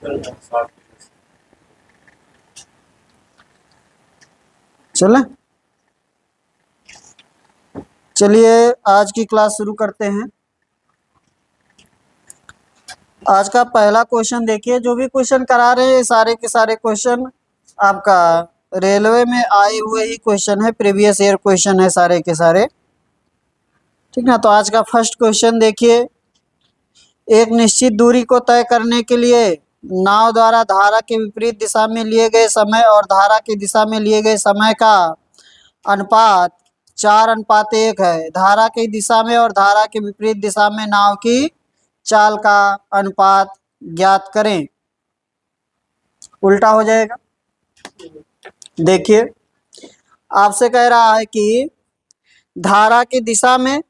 चले, चलिए आज की क्लास शुरू करते हैं। आज का पहला क्वेश्चन देखिए, जो भी क्वेश्चन करा रहे हैं सारे के सारे क्वेश्चन आपका रेलवे में आए हुए ही क्वेश्चन है, प्रीवियस ईयर क्वेश्चन है सारे के सारे, ठीक ना। तो आज का फर्स्ट क्वेश्चन देखिए, एक निश्चित दूरी को तय करने के लिए नाव द्वारा धारा के विपरीत दिशा में लिए गए समय और धारा की दिशा में लिए गए समय का अनुपात 4:1 है। धारा की दिशा में और धारा के विपरीत दिशा में नाव की चाल का अनुपात ज्ञात करें। उल्टा हो जाएगा। देखिए, आपसे कह रहा है कि धारा की दिशा में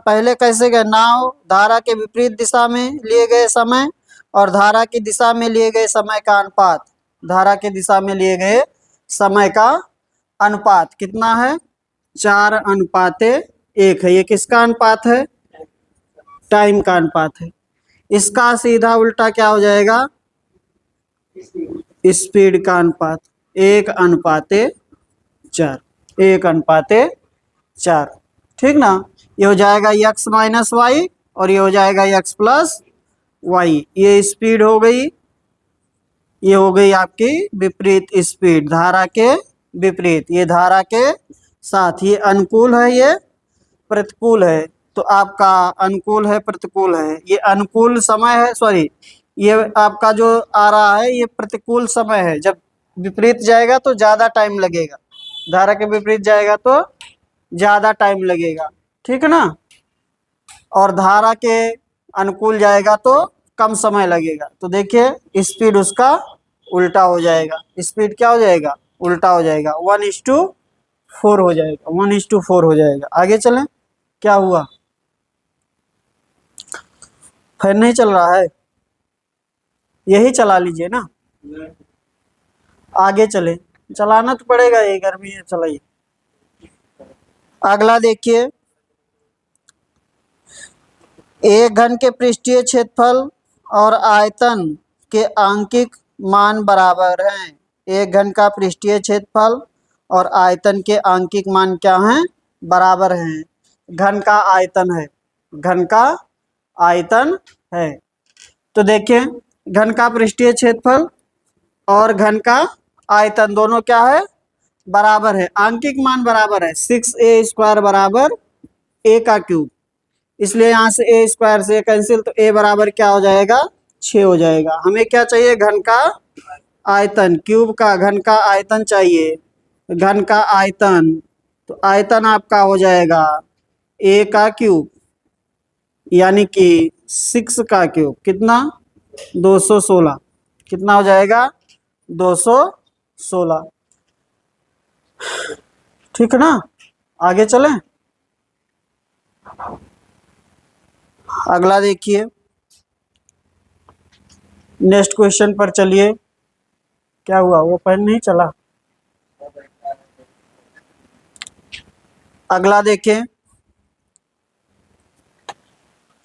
पहले कैसे गए, नाव धारा के विपरीत दिशा में लिए गए समय और धारा की दिशा में लिए गए समय का अनुपात। धारा की दिशा में लिए गए समय का अनुपात कितना है, 4:1 है। ये किसका अनुपात है, टाइम का अनुपात है। इसका सीधा उल्टा क्या हो जाएगा, स्पीड का अनुपात, 1:4, 1:4, ठीक ना। ये हो जाएगा x माइनस वाई और ये हो जाएगा x प्लस वाई। ये स्पीड हो गई, ये हो गई आपकी विपरीत स्पीड, धारा के विपरीत। ये धारा के साथ, ये अनुकूल है, ये प्रतिकूल है। तो आपका अनुकूल है, प्रतिकूल है। ये अनुकूल समय है, सॉरी, ये आपका जो आ रहा है ये प्रतिकूल समय है। जब विपरीत जाएगा तो ज़्यादा टाइम लगेगा, धारा के विपरीत जाएगा तो ज़्यादा टाइम लगेगा, ठीक है ना। और धारा के अनुकूल जाएगा तो कम समय लगेगा। तो देखिए स्पीड उसका उल्टा हो जाएगा। स्पीड क्या हो जाएगा, उल्टा हो जाएगा, 1:4 हो जाएगा, 1:4 हो जाएगा। आगे चलें, क्या हुआ, फैन नहीं चल रहा है, यही चला लीजिए ना। आगे चले, चलाना तो पड़ेगा, ये गर्मी है, चलाइए। अगला देखिए, एक घन के पृष्ठीय क्षेत्रफल और आयतन के आंकिक मान बराबर हैं। एक घन का पृष्ठीय क्षेत्रफल और आयतन के आंकिक मान क्या हैं, बराबर हैं। घन का आयतन है, घन का आयतन है। तो देखिए, घन का पृष्ठीय क्षेत्रफल और घन का आयतन दोनों क्या है, बराबर है। आंकिक मान बराबर है, 6a² बराबर a का क्यूब। इसलिए यहाँ से a स्क्वायर से कैंसिल, तो a बराबर क्या हो जाएगा, 6 हो जाएगा। हमें क्या चाहिए, घन का आयतन, क्यूब का घन का आयतन चाहिए, घन का आयतन। तो आयतन आपका हो जाएगा a का क्यूब, यानी कि 6 का क्यूब, कितना, 216। कितना हो जाएगा, 216, ठीक है ना। आगे चलें, अगला देखिए, नेक्स्ट क्वेश्चन पर चलिए। क्या हुआ, वो पेन नहीं चला। अगला देखें,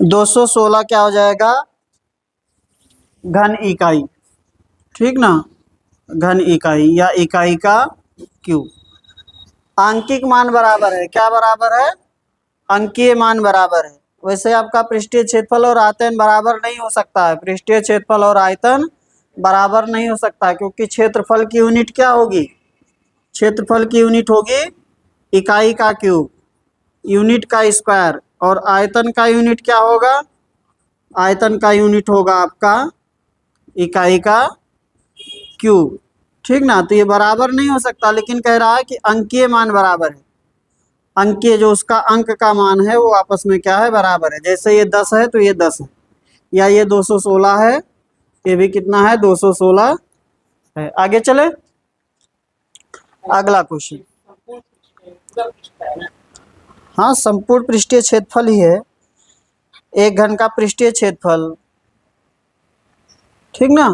216 क्या हो जाएगा, घन इकाई, ठीक ना, घन इकाई या इकाई का क्यूब। आंकिक मान बराबर है, क्या बराबर है, अंकीय मान बराबर है। वैसे आपका पृष्ठीय क्षेत्रफल और आयतन बराबर नहीं हो सकता है, पृष्ठीय क्षेत्रफल और आयतन बराबर नहीं हो सकता, क्योंकि क्षेत्रफल की यूनिट क्या होगी, क्षेत्रफल की यूनिट होगी इकाई का क्यूब, यूनिट का स्क्वायर, और आयतन का यूनिट क्या होगा, आयतन का यूनिट होगा आपका इकाई का क्यूब, ठीक ना। तो ये बराबर नहीं हो सकता, लेकिन कह रहा है कि अंकीय मान बराबर है। अंकीय जो उसका अंक का मान है वो आपस में क्या है, बराबर है। जैसे ये 10 है तो ये 10 है, या ये 216 है, ये भी कितना है, 216 है। आगे चले, अगला क्वेश्चन। हाँ, संपूर्ण पृष्ठीय क्षेत्रफल ही है, एक घन का पृष्ठीय क्षेत्रफल, ठीक ना।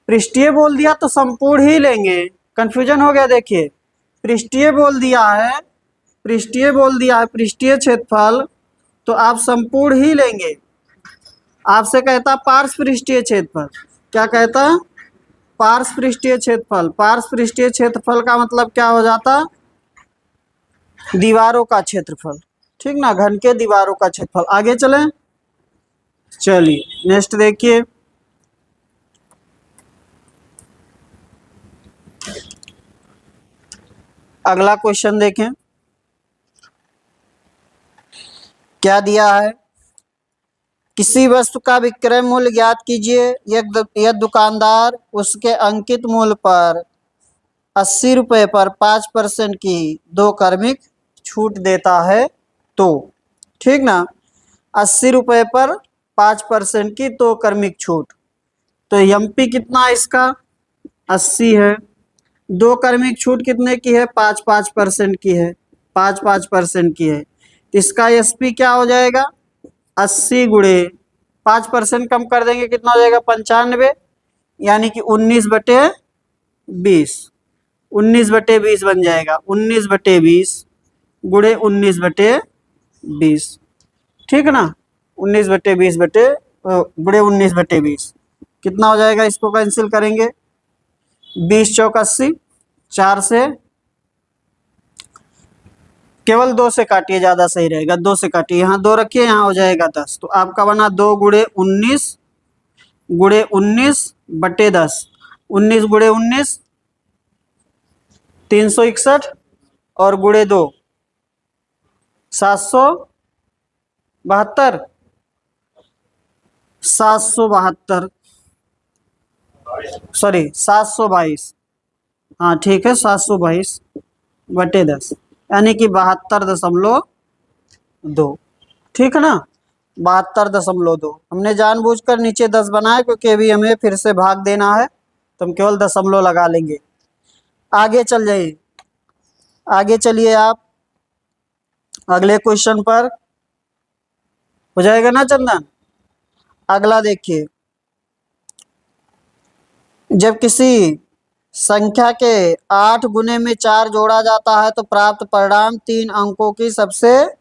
पृष्ठीय बोल दिया तो संपूर्ण ही लेंगे, कंफ्यूजन हो गया। देखिए, पृष्ठीय बोल दिया है, पृष्ठीय बोल दिया है, पृष्ठीय क्षेत्रफल, तो आप संपूर्ण ही लेंगे। आपसे कहता पार्श्व पृष्ठीय क्षेत्रफल, क्या कहता? पार्श्व पृष्ठीय क्षेत्रफल। पार्श्व पृष्ठीय क्षेत्रफल का मतलब क्या हो जाता? दीवारों का क्षेत्रफल। ठीक ना, घन के दीवारों का क्षेत्रफल। आगे चलें, चलिए नेक्स्ट देखिए। अगला क्वेश्चन देखें, क्या दिया है? किसी वस्तु का विक्रय मूल्य ज्ञात कीजिए। यह दुकानदार उसके अंकित मूल्य पर 80 रुपये पर 5% की 2 क्रमिक छूट देता है तो, ठीक ना, 80 रुपये पर 5% की 2 क्रमिक छूट। तो एमपी कितना इसका? 80 है। 2 क्रमिक छूट कितने की है? 5-5% की है, 5-5% की है। इसका एसपी क्या हो जाएगा? 80 गुणे 5% कम कर देंगे, कितना हो जाएगा? 95, यानी कि 19/20। 19/20 बन जाएगा। 19/20 गुणे 19/20, ठीक है ना। 19/20 बटे गुणे 19/20 कितना हो जाएगा? इसको कैंसिल करेंगे। 20 चौक 80, 4 से केवल 2 से काटिए, ज्यादा सही रहेगा। 2 से काटिए, यहाँ 2 रखिए, यहाँ हो जाएगा 10। तो आपका बना 2 गुणे 19 गुणे 19/10। 19 गुणे 19 361 और गुणे 2 772, 772, सॉरी 722। हाँ ठीक है, 722/10, यानी कि 72.2, ठीक है ना। 72.2। हमने जानबूझकर नीचे 10 बनाया क्योंकि अभी हमें फिर से भाग देना है, तो हम केवल दशमलव लगा लेंगे। आगे चल जाइए, आगे चलिए आप अगले क्वेश्चन पर। हो जाएगा ना चंदन? अगला देखिए, जब किसी संख्या के 8 गुने में 4 जोड़ा जाता है तो प्राप्त परिणाम 3 अंकों की सबसे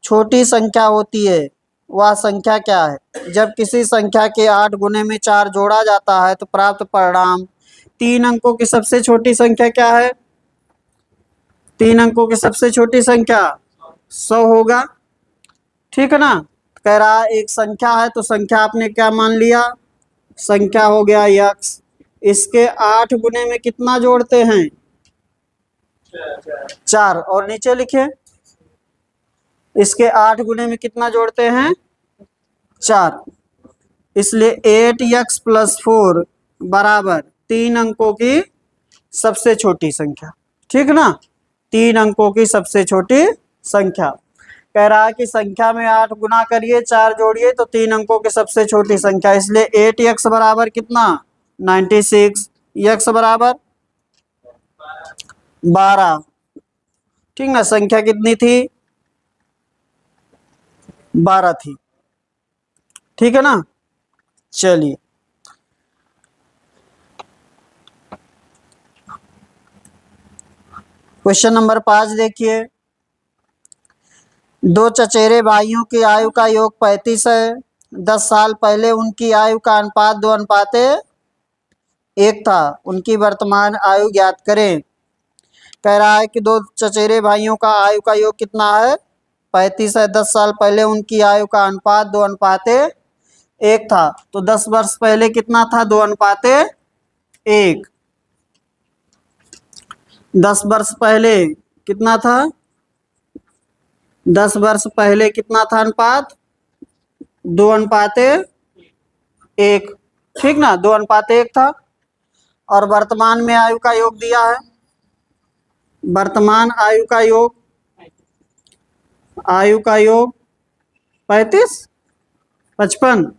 छोटी संख्या होती है। वह संख्या क्या है? जब किसी संख्या के 8 गुने में 4 जोड़ा जाता है तो प्राप्त परिणाम 3 अंकों की सबसे छोटी संख्या क्या है? 3 अंकों की सबसे छोटी संख्या 100 होगा, ठीक है ना। कह रहा है एक संख्या है, तो संख्या आपने क्या मान लिया? संख्या हो गया यक्स। इसके 8 गुने में कितना जोड़ते हैं? 4। और नीचे लिखे, इसके 8 गुने में कितना जोड़ते हैं? 4। इसलिए 8x+4 बराबर 3 अंकों की सबसे छोटी संख्या, ठीक ना। 3 अंकों की सबसे छोटी संख्या। कह रहा है कि संख्या में 8 गुना करिए, 4 जोड़िए, तो 3 अंकों की सबसे छोटी संख्या। इसलिए 8x बराबर कितना? 96। x बराबर 12, ठीक ना। संख्या कितनी थी? 12 थी, ठीक है ना। चलिए क्वेश्चन नंबर 5 देखिए। 2 चचेरे भाइयों की आयु का योग 35 है। 10 साल पहले उनकी आयु का अनुपात 2:1 था। उनकी वर्तमान आयु ज्ञात करें। कह रहा है कि 2 चचेरे भाइयों का आयु का योग कितना है? 35 है। 10 साल पहले उनकी आयु का अनुपात 2:1 था। तो 10 वर्ष पहले कितना था? 2:1। 10 वर्ष पहले कितना था? 10 वर्ष पहले कितना था अनुपात? 2:1, ठीक ना। 2:1 था। और वर्तमान में आयु का योग दिया है। वर्तमान आयु का योग 35, 55,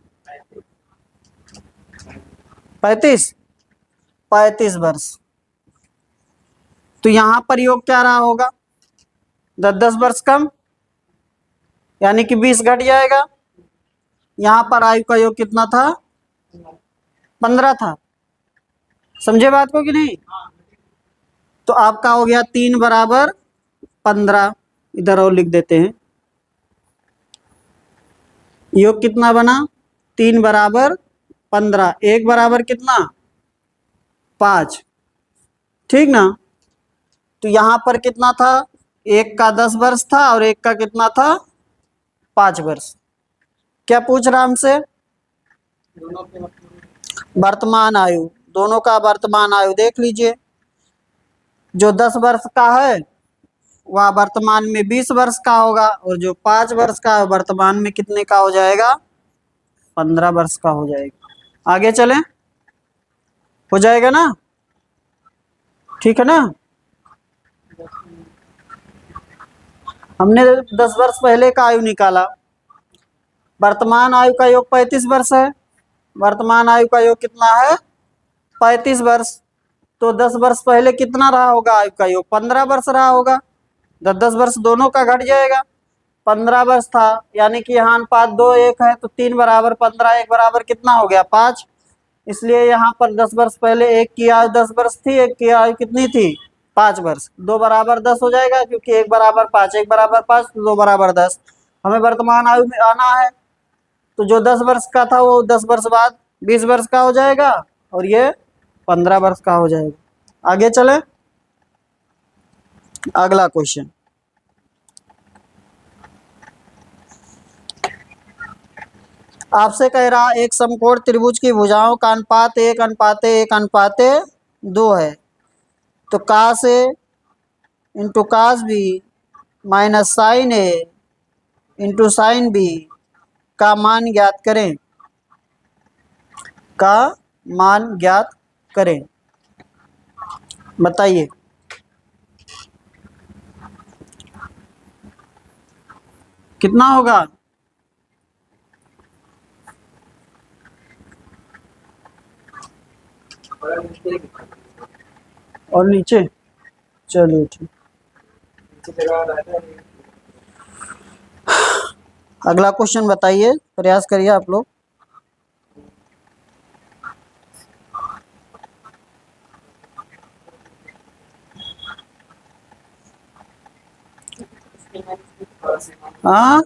35 वर्ष। तो यहां पर योग क्या रहा होगा? 10 वर्ष कम, यानी कि 20 घट जाएगा। यहां पर आयु का योग कितना था? 15 था। समझे बात को कि नहीं? तो आपका हो गया 3 बराबर 15। इधर और लिख देते हैं। योग कितना बना? 3 बराबर 15, एक बराबर कितना 5, ठीक ना। तो यहाँ पर कितना था, एक का 10 वर्ष था और एक का कितना था 5 वर्ष। क्या पूछ रहा हमसे, वर्तमान आयु, दोनों का वर्तमान आयु देख लीजिए। जो 10 वर्ष का है वह वर्तमान में 20 वर्ष का होगा और जो 5 वर्ष का है वर्तमान में कितने का हो जाएगा, 15 वर्ष का हो जाएगा। आगे चलें, हो जाएगा ना, ठीक है ना। हमने 10 वर्ष पहले का आयु निकाला, वर्तमान आयु का योग 35 वर्ष है, वर्तमान आयु का योग कितना है 35 वर्ष। तो 10 वर्ष पहले कितना रहा होगा आयु का योग, 15 वर्ष रहा होगा। 10 वर्ष दोनों का घट जाएगा, 15 वर्ष था, यानी कि यहाँ अनुपात 2:1 है, तो 3 बराबर 15, 1 बराबर कितना हो गया 5। इसलिए यहाँ पर 10 वर्ष पहले एक की आयु 10 वर्ष थी, एक की आयु कितनी थी 5 वर्ष। 2 बराबर 10 हो जाएगा, क्योंकि 1 बराबर 5, 1 बराबर 5, तो 2 बराबर 10। हमें वर्तमान आयु में आना है, तो जो 10 वर्ष का था वो 10 वर्ष बाद 20 वर्ष का हो जाएगा और ये 15 वर्ष का हो जाएगा। आगे चले, अगला क्वेश्चन। आपसे कह रहा एक समकोण त्रिभुज की भुजाओं का अनुपात 1:1:1:2 है, तो cos A into cos B minus sin A into sin B का मान ज्ञात करें, का मान ज्ञात करें। बताइए, कितना होगा, और नीचे, चलिए ठीक। अगला क्वेश्चन बताइए, प्रयास करिए आप लोग। हाँ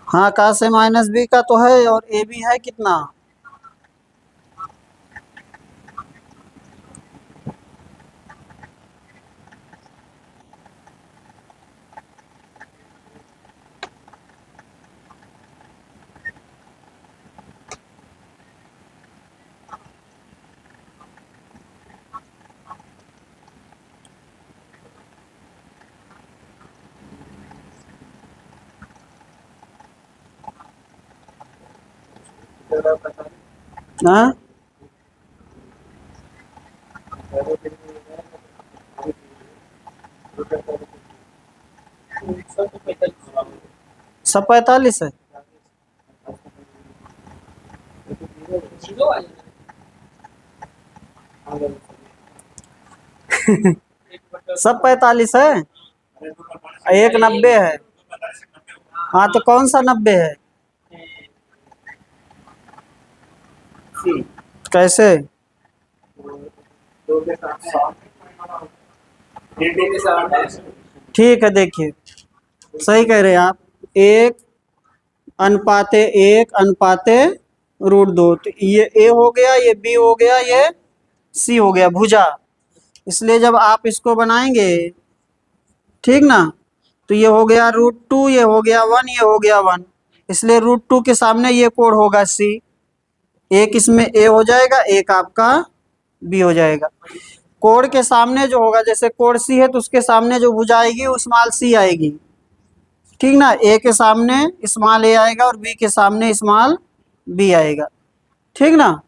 हाँ, का से माइनस बी का तो है और ए भी है कितना, हाँ सब 45 है। सब 45 है, एक 90 है। हाँ तो कौन सा 90 है, कैसे, ठीक है देखिए, सही कह रहे हैं आप, 1:1:2, तो ये ए हो गया, ये बी हो गया, ये सी हो गया भुजा। इसलिए जब आप इसको बनाएंगे, ठीक ना, तो ये हो गया √2, ये हो गया 1, ये हो गया 1, इसलिए √2 के सामने ये कोण होगा सी, एक इसमें ए हो जाएगा, एक आपका बी हो जाएगा। कोण के सामने जो होगा, जैसे कोण सी है तो उसके सामने जो भुजा आएगी वो स्मॉल सी आएगी, ठीक ना। ए के सामने स्मॉल ए आएगा और बी के सामने स्मॉल बी आएगा, ठीक ना।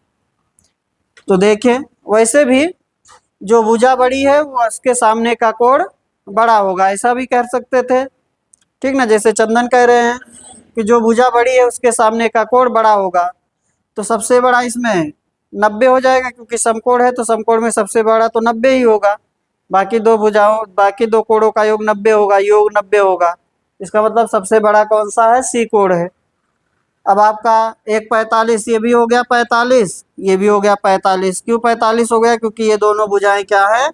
तो देखें, वैसे भी जो भुजा बड़ी है वो उसके सामने का कोण बड़ा होगा, ऐसा भी कह सकते थे, ठीक ना। जैसे चंदन कह रहे हैं कि जो भुजा बड़ी है उसके सामने का कोण बड़ा होगा, तो सबसे बड़ा इसमें 90 हो जाएगा, क्योंकि समकोण है तो समकोण में सबसे बड़ा तो 90 ही होगा। बाकी दो कोणों का योग 90 होगा, योग 90 होगा। इसका मतलब सबसे बड़ा कौन सा है, सी कोण है। अब आपका 1:45, ये भी हो गया 45, ये भी हो गया 45। क्यों 45 हो गया, क्योंकि ये दोनों भुजाएं क्या है,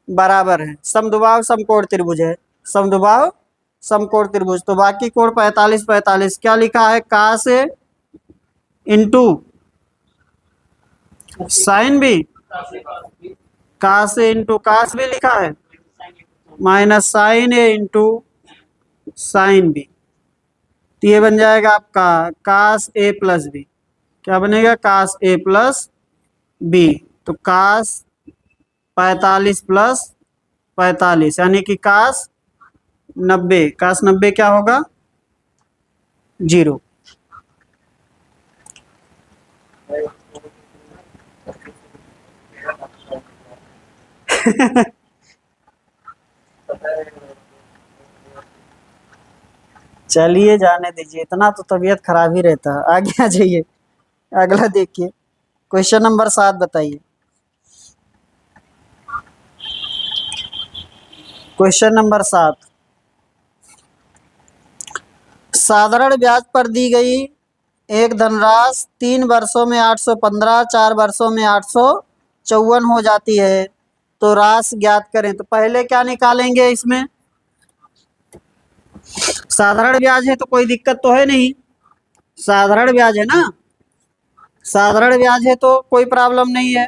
बराबर है, समद्विबाहु समकोण त्रिभुज है, समद्विबाहु समकोण त्रिभुज। तो बाकी कोण 45 45 क्या लिखा है, का से into sin B, cos A into cos B लिखा है, minus sin A into sin B. तो ये बन जाएगा आपका कास ए प्लस बी। क्या बनेगा? Cos a plus b. तो कास 45 प्लस 45 यानी कि कास 90। कास 90 क्या होगा? 0। चलिए जाने दीजिए, इतना तो तबीयत खराब ही रहता है। आगे आ जाइए, अगला देखिए। क्वेश्चन नंबर 7 बताइए। क्वेश्चन नंबर 7, साधारण ब्याज पर दी गई एक धनराशि 3 वर्षों में 815, 4 वर्षों में 854 हो जाती है, तो राशि ज्ञात करें। तो पहले क्या निकालेंगे इसमें? साधारण ब्याज है तो कोई दिक्कत तो है नहीं, साधारण ब्याज है ना, साधारण ब्याज है तो कोई प्रॉब्लम नहीं है,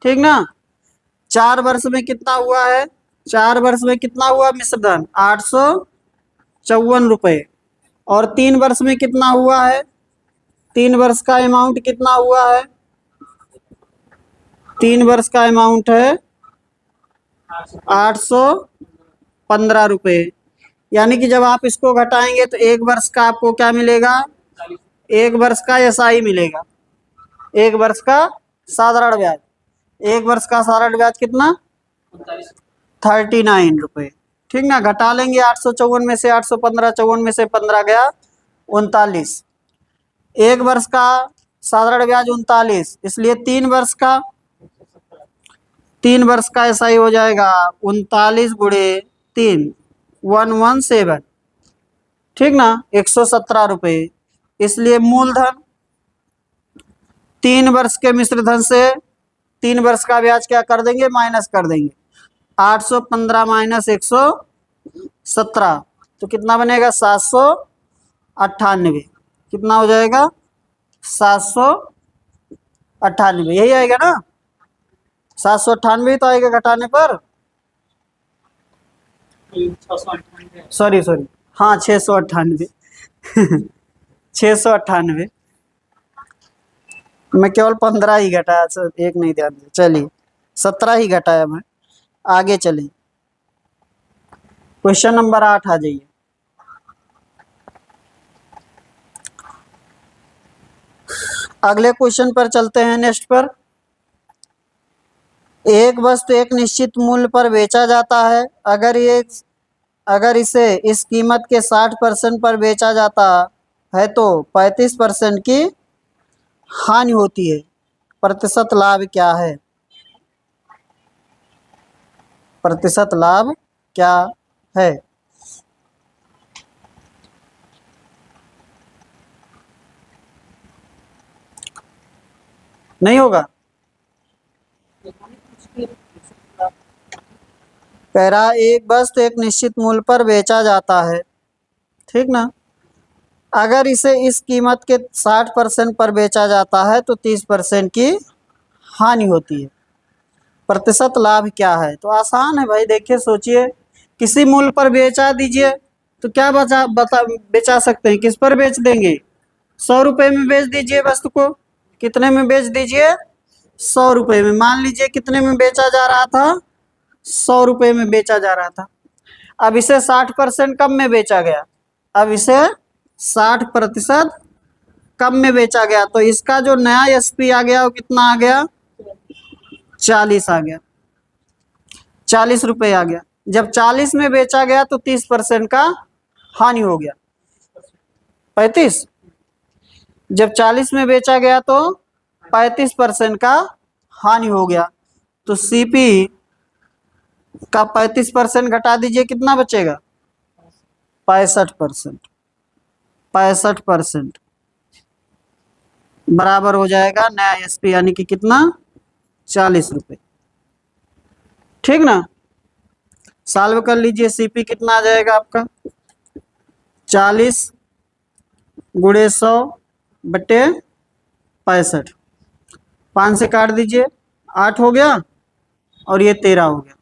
ठीक ना। 4 वर्ष में कितना हुआ है? 4 वर्ष में कितना हुआ मिश्रधन? 854 रुपये। और 3 वर्ष में कितना हुआ है? 3 वर्ष का अमाउंट कितना हुआ है? 3 वर्ष का अमाउंट है 815 रुपये। यानी कि जब आप इसको घटाएंगे तो 1 वर्ष का आपको क्या मिलेगा? 1 वर्ष का एसआई मिलेगा, 1 वर्ष का साधारण ब्याज। 1 वर्ष का साधारण ब्याज कितना? 39 रुपये, ठीक ना। घटा लेंगे 854 में से 815, 54 में से 15 गया 39। 1 वर्ष का साधारण ब्याज 39, इसलिए 3 वर्ष का, 3 वर्ष का एसआई हो जाएगा 39 गुणे 3, 117, ठीक ना, 117 रुपये। इसलिए मूलधन 3 वर्ष के मिश्रधन से 3 वर्ष का ब्याज क्या कर देंगे? माइनस कर देंगे। 815 माइनस 117 तो कितना बनेगा? 798। कितना हो जाएगा? 798, यही आएगा ना। 798 तो आएगा घटाने पर, सॉरी हाँ 698। 698, मैं केवल 15 ही घटाया, एक नहीं ध्यान दिया। चलिए 17 ही घटाया मैं। आगे चलिए, क्वेश्चन नंबर 8 आ जाइए। अगले क्वेश्चन पर चलते हैं, नेक्स्ट पर। एक वस्तु एक निश्चित मूल्य पर बेचा जाता है, अगर इसे इस कीमत के 60% पर बेचा जाता है तो 35% की हानि होती है। प्रतिशत लाभ क्या है? प्रतिशत लाभ क्या है? नहीं होगा। कह रहा एक वस्तु एक निश्चित मूल्य पर बेचा जाता है, ठीक ना। अगर इसे इस कीमत के 60% पर बेचा जाता है तो 30% की हानि होती है। प्रतिशत लाभ क्या है? तो आसान है भाई, देखिए सोचिए, किसी मूल्य पर बेचा दीजिए तो क्या बेचा सकते हैं? किस पर बेच देंगे? 100 रुपये में बेच दीजिए वस्तु को। कितने में बेच दीजिए? 100 रुपये में। मान लीजिए कितने में बेचा जा रहा था? 100 रुपये में बेचा जा रहा था। अब इसे 60% कम में बेचा गया, अब इसे 60% कम में बेचा गया, तो इसका जो नया एसपी आ गया वो कितना आ गया? 40 आ गया, 40 रुपये आ गया। जब 40 में बेचा गया तो 30% का हानि हो गया, 35। जब 40 में बेचा गया तो 35% का हानि हो गया। तो सीपी का 35% घटा दीजिए, कितना बचेगा? 65%। 65% बराबर हो जाएगा नया एसपी, यानी कि कितना? 40 रुपये, ठीक ना। सॉल्व कर लीजिए, सीपी कितना आ जाएगा आपका? 40 गुणे 100 बटे 65। 5 से काट दीजिए, 8 हो गया और ये 13 हो गया।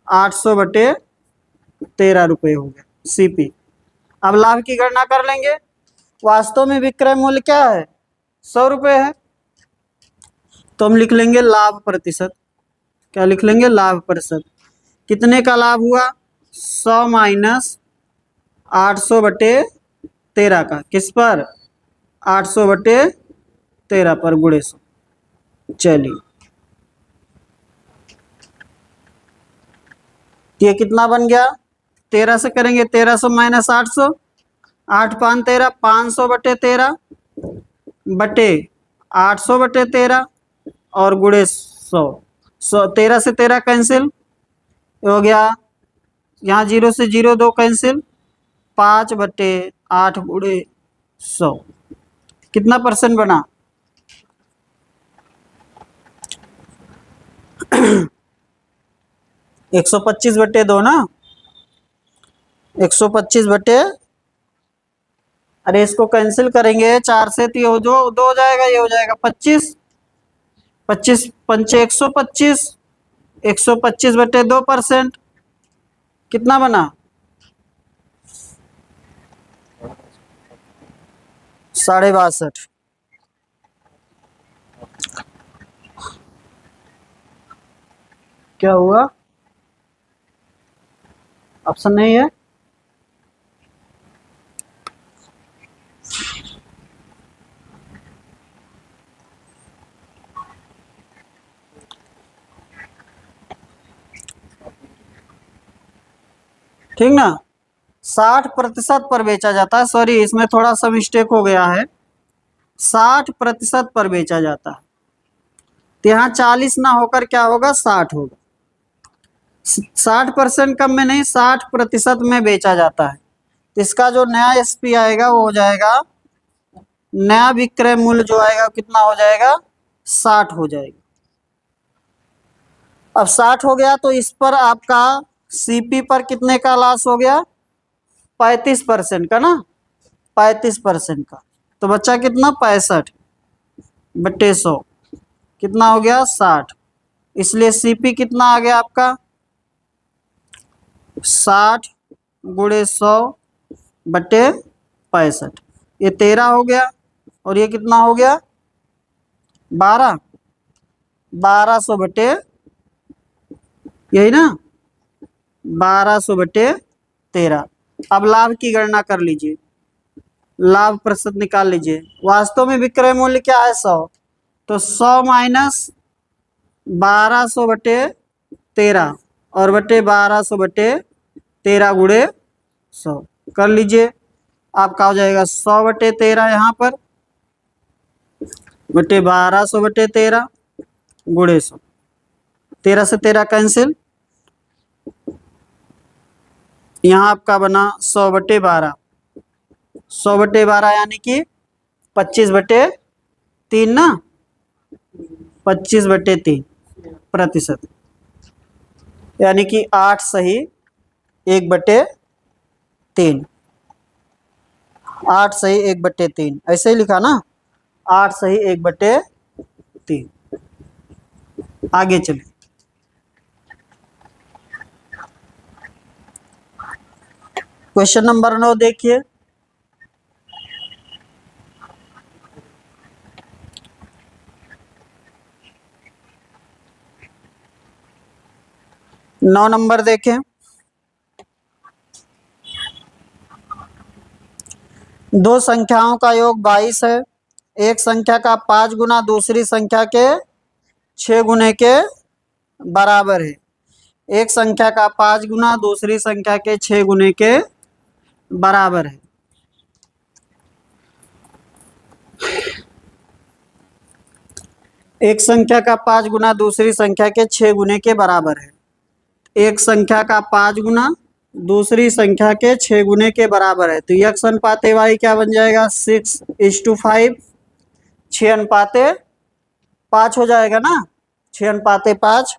800/13 रुपये हो गया सीपी। अब लाभ की गणना कर लेंगे। वास्तव में विक्रय मूल्य क्या है? 100 रुपये है, तो हम लिख लेंगे लाभ प्रतिशत। क्या लिख लेंगे? लाभ प्रतिशत। कितने का लाभ हुआ? 100 माइनस 800/13 का। किस पर? 800/13 पर गुणे 100। चलिए, ये कितना बन गया? 13 से करेंगे, 1300 माइनस 800, 8×5 = 13, 500/13 बटे 800/13 और गुणे 100। 13 से 13 कैंसिल हो गया, यहाँ 0 से 0 2 कैंसिल, 5/8 गुणे 100। कितना परसेंट बना? 125/2 ना। 125 अरे इसको कैंसिल करेंगे 4 से, तो ये जो 2 हो जाएगा, ये हो जाएगा 25। 25 पंचे 125, 125/2%। कितना बना? 62.5। क्या हुआ? ऑप्शन नहीं है। ठीक ना। 60% पर बेचा जाता है। सॉरी, इसमें थोड़ा सा मिस्टेक हो गया है। 60% पर बेचा जाता है, तो यहाँ 40 ना होकर क्या होगा? 60 होगा। 60% कम में नहीं, 60% में बेचा जाता है। तो इसका जो नया एसपी आएगा वो हो जाएगा, नया विक्रय मूल्य जो आएगा कितना हो जाएगा? 60 हो जाएगा। अब 60 हो गया तो इस पर आपका सीपी पर कितने का लॉस हो गया? 35% का ना, 35% का। तो बच्चा कितना? 65/100। कितना हो गया? 60। इसलिए सीपी कितना आ गया आपका? 60/100/65। ये 13 हो गया और ये कितना हो गया? 12। 1200 यही ना, 1200/13। अब लाभ की गणना कर लीजिए, लाभ प्रतिशत निकाल लीजिए। वास्तव में विक्रय मूल्य क्या है? 100। तो 100 माइनस 1200/13 और बटे 1200/13 गुणे 100 कर लीजिए। आपका हो जाएगा 100/13 यहाँ पर बटे 1200/13 गुणे 100। 13 से 13 कैंसिल, यहाँ आपका बना 100/12। 100/12 यानी कि 25/3 ना, 25/3%, यानी कि 8 सही 1/3। 8 सही 1/3 ऐसे ही लिखा ना, 8 सही 1/3। आगे चलिए, क्वेश्चन नंबर 9 देखिए। नौ नंबर देखें। दो संख्याओं का योग 22 है। एक संख्या का 5 गुना दूसरी संख्या के 6 गुने के बराबर है। एक संख्या का 5 गुना दूसरी संख्या के 6 गुने के बराबर है। एक संख्या का 5 गुना दूसरी संख्या के 6 गुने के बराबर है। एक संख्या का 5 गुना दूसरी संख्या के 6 गुने के बराबर है, तो यक्स अनुपाते वाई क्या बन जाएगा? 6:5। 6:5 हो जाएगा ना, 6:5।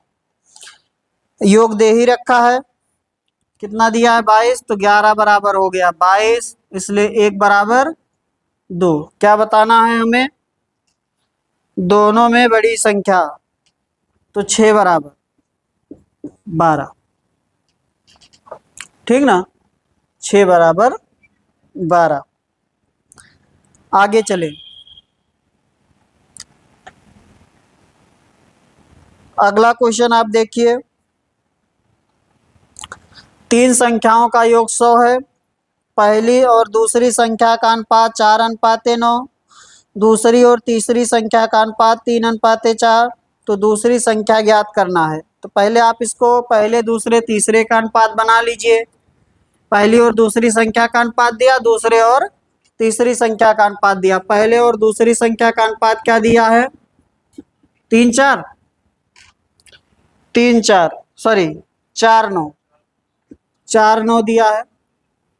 योग दे ही रखा है, कितना दिया है? 22, तो 11 बराबर हो गया 22, इसलिए 1 बराबर 2। क्या बताना है हमें? दोनों में बड़ी संख्या, तो 6 बराबर 12। ठीक ना, 6 बराबर 12। आगे चले, अगला क्वेश्चन आप देखिए। तीन संख्याओं का योग 100 है। पहली और दूसरी संख्या का अनुपात 4:9। दूसरी और तीसरी संख्या का अनुपात 3:4। तो दूसरी संख्या ज्ञात करना है। तो पहले आप इसको पहले दूसरे तीसरे का अनुपात बना लीजिए। पहली और दूसरी संख्या का अनुपात दिया, दूसरे और तीसरी संख्या का अनुपात दिया। पहले और दूसरी संख्या का अनुपात क्या दिया है? 3:4, 3:4 सॉरी 4:9, 4:9 दिया है।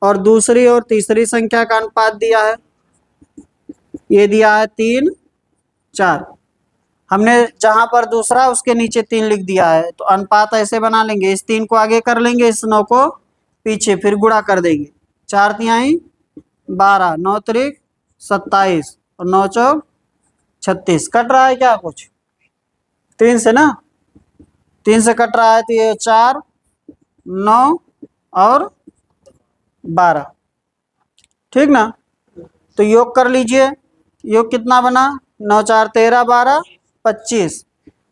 और दूसरी और तीसरी संख्या का अनुपात दिया है, ये दिया है 3:4। हमने जहां पर दूसरा उसके नीचे 3 लिख दिया है, तो अनुपात ऐसे बना लेंगे, इस 3 को आगे कर लेंगे, इस 9 को पीछे, फिर गुणा कर देंगे। 4 तिहाई 12, 9 त्रिक 27 और 9 चौक 36। कट रहा है क्या कुछ? 3 से ना, 3 से कट रहा है, तो ये 4, 9 और 12। ठीक ना, तो योग कर लीजिए। योग कितना बना? 9 4 13 12 25।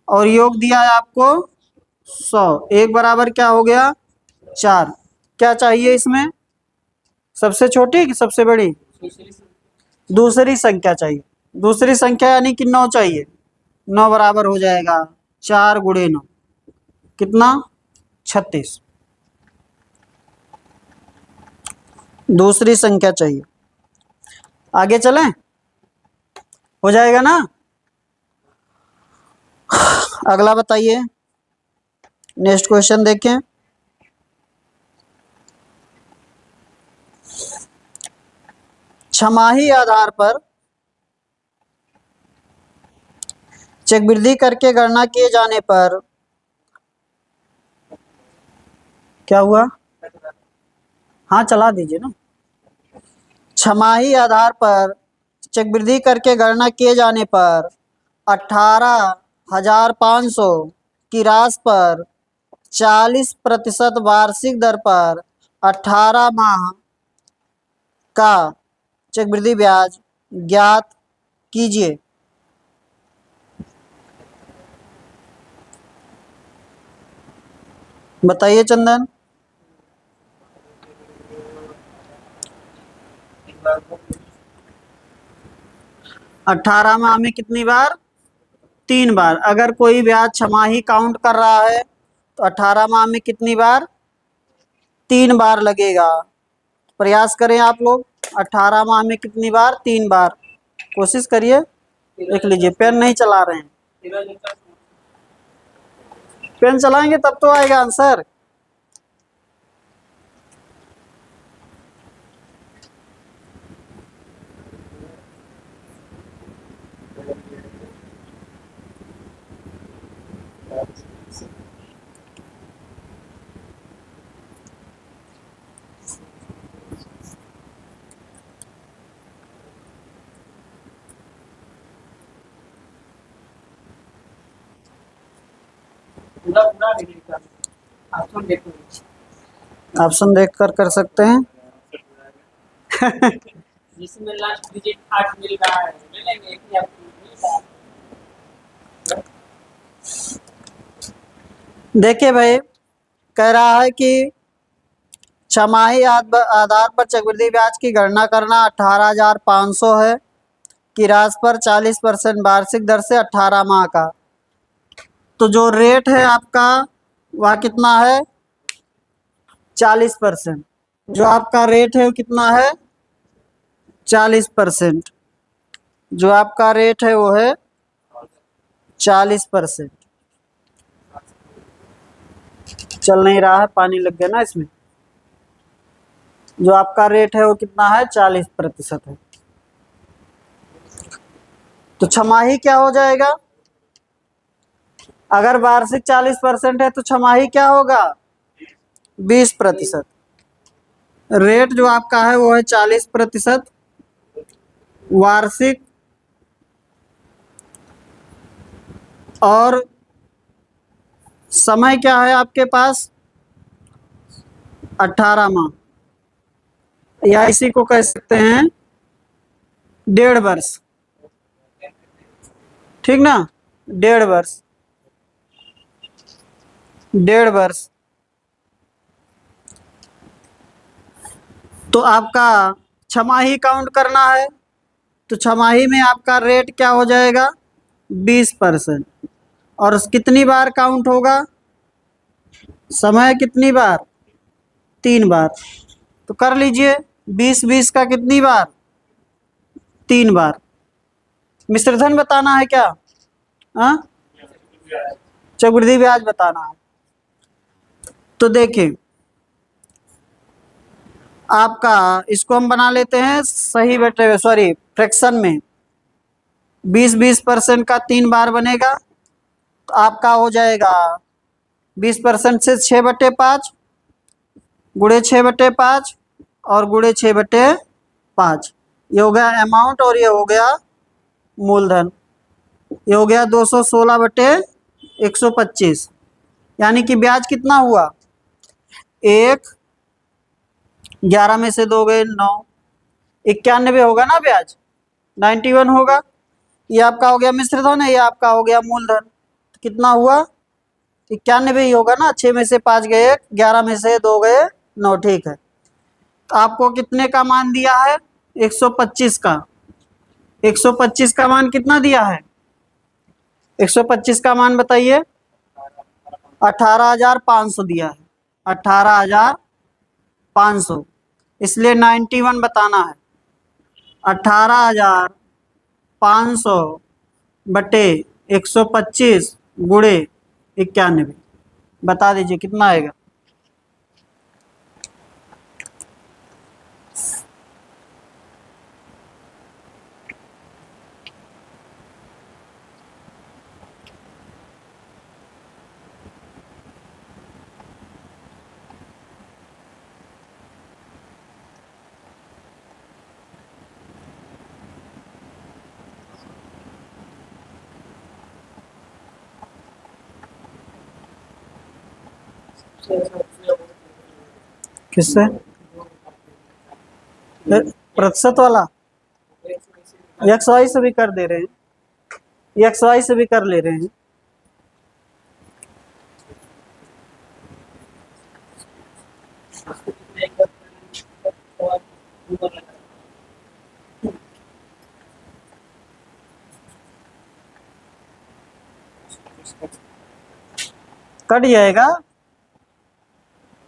और योग दिया है आपको 100। एक बराबर क्या हो गया? 4। क्या चाहिए इसमें? सबसे छोटी कि सबसे बड़ी? दूसरी संख्या चाहिए। दूसरी संख्या यानी कि 9 चाहिए। 9 बराबर हो जाएगा 4 गुणे 9, कितना? 36। दूसरी संख्या चाहिए। आगे चलें, हो जाएगा ना? अगला बताइए, नेक्स्ट क्वेश्चन देखें। छमाही आधार पर चक्रवृद्धि करके गणना किए जाने पर क्या हुआ? हाँ चला दीजिए ना। छमाही आधार पर चक्रवृद्धि करके गणना किए जाने पर 18,500 की राशि पर 40% वार्षिक दर पर 18 माह का चक्रवृद्धि ब्याज ज्ञात कीजिए। बताइए चंदन। 18 माह में कितनी बार? 3 बार। अगर कोई ब्याज छमाही काउंट कर रहा है तो 18 माह में कितनी बार? 3 बार लगेगा। प्रयास करें आप लोग, 18 माह में कितनी बार? 3 बार। कोशिश करिए, देख लीजिए। पेन नहीं चला रहे हैं, पेन चलाएंगे तब तो आएगा आंसर। ऑप्शन देख कर सकते हैं। जिसमें लास्ट डिजिट 8 मिल रहा है, ले लेंगे एक ही आपको मिल रहा है। देखिए भाई, कह रहा है कि छमाही आधार पर चक्रवृद्धि ब्याज की गणना करना 18,500 है कि राशि पर 40% वार्षिक दर से 18 माह का। तो जो रेट है आपका वह कितना है? 40%। जो आपका रेट है वो कितना है? 40%। जो आपका रेट है वो है 40%। चल नहीं रहा है, पानी लग गया ना इसमें। जो आपका रेट है वो कितना है? 40% है। तो छमाही क्या हो जाएगा? अगर वार्षिक 40% है तो छमाही क्या होगा? 20%। रेट जो आपका है वो है 40%, वार्षिक और समय क्या है आपके पास? 18 माह, या इसी को कह सकते हैं 1.5 वर्ष। ठीक ना, 1.5 वर्ष, 1.5 वर्ष। तो आपका छमाही काउंट करना है, तो छमाही में आपका रेट क्या हो जाएगा? 20%। और कितनी बार काउंट होगा? समय कितनी बार? 3 बार। तो कर लीजिए, 20 का कितनी बार? 3 बार। मिश्रधन बताना है क्या? हाँ, चक्रवृद्धि ब्याज बताना है। तो देखिए, आपका इसको हम बना लेते हैं सही बटे सॉरी फ्रैक्शन में। 20% का 3 बार बनेगा, तो आपका हो जाएगा 20% से 6/5 गुणे 6/5 और गुणे 6/5। ये हो गया अमाउंट और ये हो गया मूलधन। ये हो गया 216/125। यानी कि ब्याज कितना हुआ? 1, 11 में से 2 गए 9, 91 होगा ना ब्याज, 91 होगा। ये आपका हो गया मिश्र धन है, ये आपका हो गया मूलधन। तो कितना हुआ? 91 ही होगा ना, 6 में से 5 गए 1, 11 में से 2 गए 9। ठीक है, तो आपको कितने का मान दिया है? 125 का। 125 का मान कितना दिया है? 125 का मान बताइए। 18,500 दिया है, 18,500। इसलिए 91 बताना है। 18,500 बटे 125 गुणे 91, बता दीजिए कितना आएगा? किससे? प्रतिशत वाला एक्स वाई से भी कर दे रहे हैं, एक्स वाई से भी कर ले रहे हैं। कट जाएगा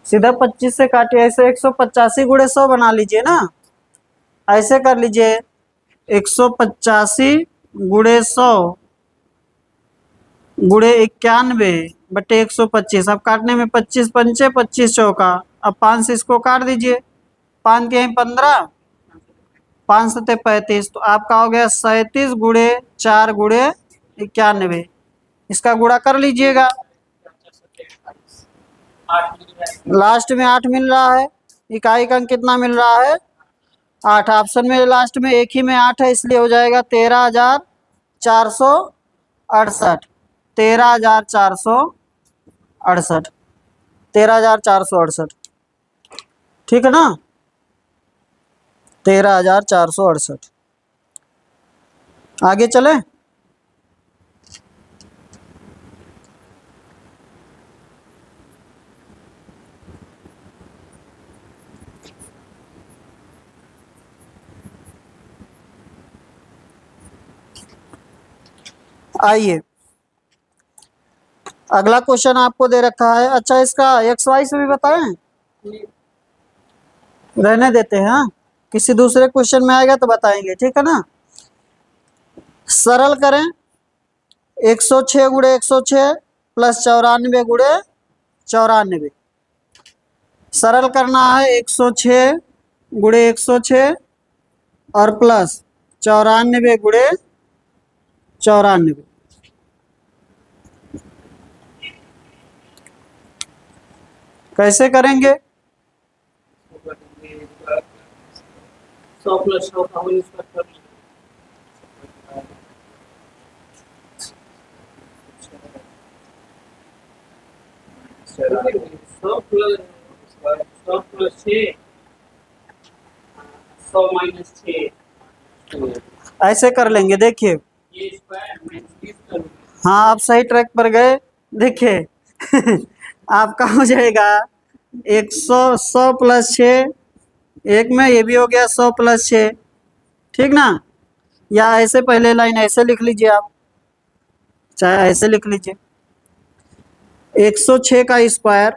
सीधा, 25 से काटिए। ऐसे 185 गुणे 100 बना लीजिए ना, ऐसे कर लीजिए। 185 गुणे 100 गुणे 91/125। अब काटने में 25 पंचे 25 चौका, अब 5 से इसको काट दीजिए। 5 के 15, 5 सत्ते 35। तो आपका हो गया 37 गुणे 4 गुणे 91। इसका गुणा कर लीजिएगा। लास्ट में 8 मिल रहा है, इकाई का अंक कितना मिल रहा है? 8। ऑप्शन में लास्ट में एक ही में 8 है, इसलिए हो जाएगा 13,468। 13,468, 13,468। ठीक है ना, 13,468। आगे चले। आइए, अगला क्वेश्चन आपको दे रखा है। अच्छा, इसका एक्स वाई से भी बताएं? रहने देते हैं, हाँ, किसी दूसरे क्वेश्चन में आएगा तो बताएंगे। ठीक है ना, सरल करें। 106 गुणे 106 प्लस 94 गुणे 94। सरल करना है 106 गुणे 106 और प्लस 94 गुणे 94। कैसे करेंगे? 100 + 100 का होल स्क्वायर कर लीजिए। 100 प्लस 6, 100 माइनस 6, ऐसे कर लेंगे, देखिए। ये स्क्वायर माइनस 20 करूँगा। हाँ, आप सही ट्रैक पर गए। देखिए आपका हो जाएगा 100 प्लस 6, एक में ये भी हो गया 100 प्लस 6, ठीक ना। या ऐसे पहले लाइन ऐसे लिख लीजिए आप, चाहे ऐसे लिख लीजिए, 106 का स्क्वायर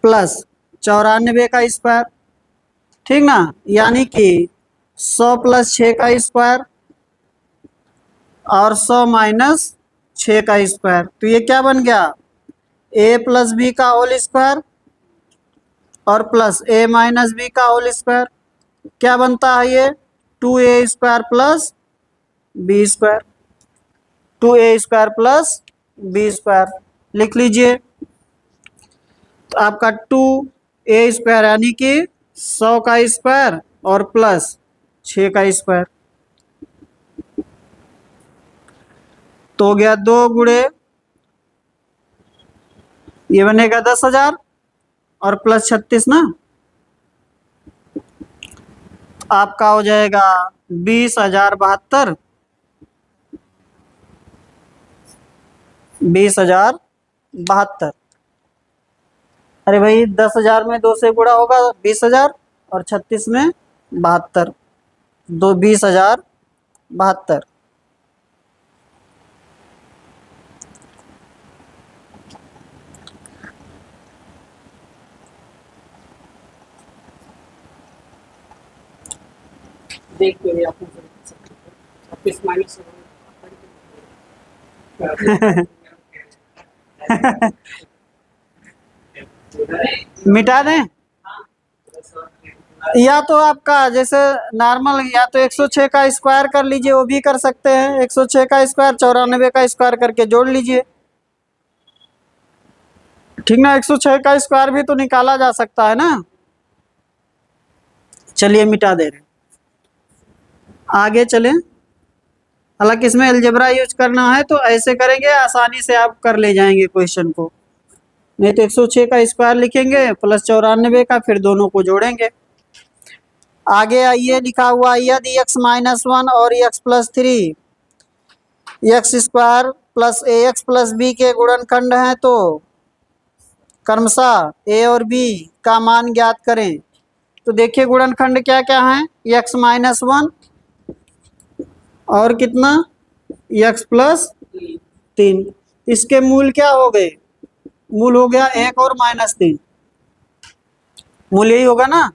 प्लस 94 का स्क्वायर, ठीक ना। यानी कि 100 प्लस 6 का स्क्वायर और 100 माइनस 6 का स्क्वायर, तो ये क्या बन गया, ए प्लस बी का होल स्क्वायर और प्लस ए माइनस बी का होल स्क्वायर। क्या बनता है ये, 2a square plus B square, 2a square plus B square लिख लीजिए। तो आपका 2a स्क्वायर यानी कि 100 का स्क्वायर और प्लस 6 का स्क्वायर, तो हो गया 2 गुणे, ये बनेगा 10,000 और प्लस 36 ना, आपका हो जाएगा 20,072, 20,072। अरे भाई 10,000 में 2 से गुणा होगा 20,000 और 36 में 72, 20,072। देखते हुए आपको 36 माइनस मिटा दें, या तो आपका जैसे नॉर्मल, या तो 106 का स्क्वायर कर लीजिए, वो भी कर सकते हैं। 106 का स्क्वायर 94 का स्क्वायर करके जोड़ लीजिए, ठीक ना। 106 का स्क्वायर भी तो निकाला जा सकता है ना। चलिए मिटा दे रहे, आगे चलें। हालांकि इसमें अलजेब्रा यूज करना है तो ऐसे करेंगे, आसानी से आप कर ले जाएंगे क्वेश्चन को। नहीं तो 106 का स्क्वायर लिखेंगे प्लस 94 का, फिर दोनों को जोड़ेंगे। आगे आइए, लिखा हुआ यदि x माइनस 1 और x plus 3 X square plus A X plus B के गुणनखंड हैं तो क्रमशः ए और बी का मान ज्ञात करें। तो देखिए गुणनखंड क्या क्या है, x माइनस 1 और कितना, x प्लस 3। इसके मूल क्या हो गए, मूल हो गया 1 और -3, मूल यही होगा ना,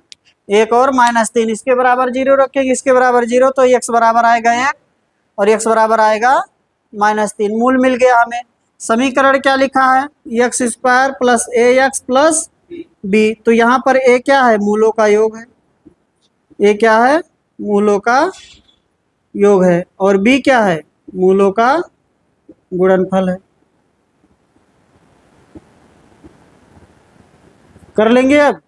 1 और -3। इसके बराबर 0 रखेंगे, इसके बराबर 0, तो x बराबर आएगा 1 और x बराबर आएगा -3। मूल मिल गया हमें। समीकरण क्या लिखा है, x square plus A X plus b. तो यहाँ पर ए क्या है, मूलों का योग है, ए क्या है, मूलों का योग है, और बी क्या है, मूलों का गुणनफल है। कर लेंगे अब,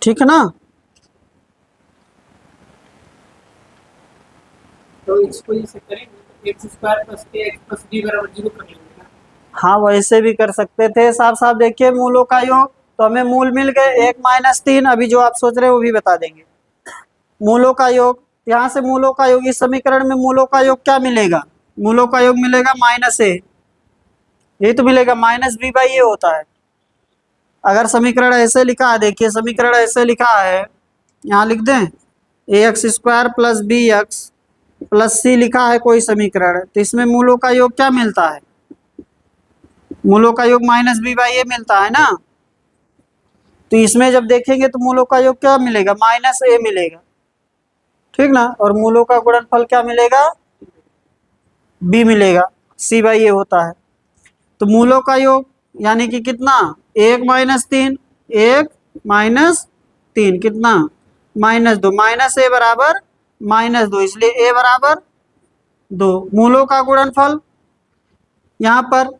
ठीक है ना। तो इसको इसे करेंगे, x square plus A X plus B बराबर 0 कर लेंगे ना। हाँ, वैसे भी कर सकते थे। साफ साफ देखिए मूलों का योग, तो हमें मूल मिल गए 1 -3। अभी जो आप सोच रहे हो वो भी बता देंगे। मूलों का योग, यहाँ से मूलों का योग, इस समीकरण में मूलों का योग क्या मिलेगा, मूलों का योग मिलेगा -a, ये तो मिलेगा -b बाई ये होता है। अगर समीकरण ऐसे लिखा है, देखिए समीकरण ऐसे लिखा है, यहाँ लिख दें ax square plus B X plus C लिखा है कोई समीकरण, तो इसमें मूलों का योग क्या मिलता है, मूलों का योग -b बाई ये मिलता है ना। तो इसमें जब देखेंगे तो मूलों का योग क्या मिलेगा, -a मिलेगा, ठीक ना। और मूलों का गुणनफल क्या मिलेगा, b मिलेगा, c बाई ये होता है। तो मूलों का योग यानी कि कितना, 1 -3, 1 -3 कितना, -2, -a बराबर -2, इसलिए a बराबर 2। मूलों का गुणनफल यहाँ पर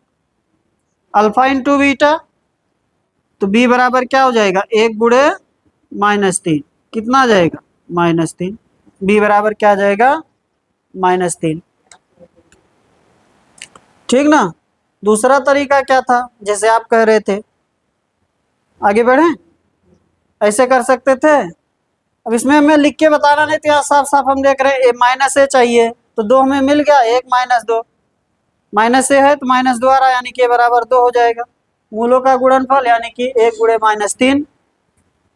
अल्फा इंटू बीटा, तो b बराबर क्या हो जाएगा, 1 गुणे -3, कितना आ जाएगा, -3। b बराबर क्या आ जाएगा, -3, ठीक ना। दूसरा तरीका क्या था, जैसे आप कह रहे थे, आगे बढ़ें, ऐसे कर सकते थे। अब इसमें हमें लिख के बताना नहीं तो यहाँ साफ साफ हम देख रहे हैं माइनस ए चाहिए, तो 2 हमें मिल गया, 1 माइनस 2, माइनस ए है तो माइनस 2 आ रहा है, यानी कि ए बराबर 2 हो जाएगा। मूलों का गुणनफल यानी कि 1 गुणे -3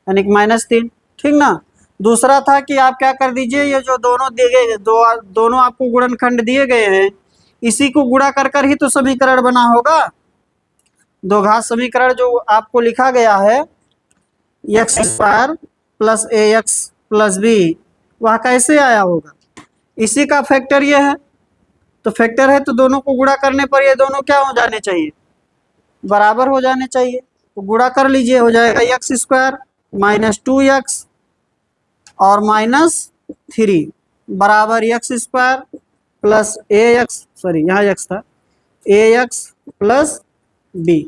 यानी कि -3, ठीक ना। दूसरा था कि आप क्या कर दीजिए, ये जो दोनों दिए गए दोनों आपको गुणनखंड दिए गए हैं, इसी को गुणा कर कर ही तो समीकरण बना होगा। दो घात समीकरण जो आपको लिखा गया है x² plus ax plus b, वह कैसे आया होगा, इसी का फैक्टर ये है। तो फैक्टर है तो दोनों को गुणा करने पर ये दोनों क्या हो जाने चाहिए, बराबर हो जाने चाहिए। तो गुणा कर लीजिए, हो जाएगा x² -2x और -3 बराबर x² प्लस ax, सॉरी यहाँ x था, ax प्लस b।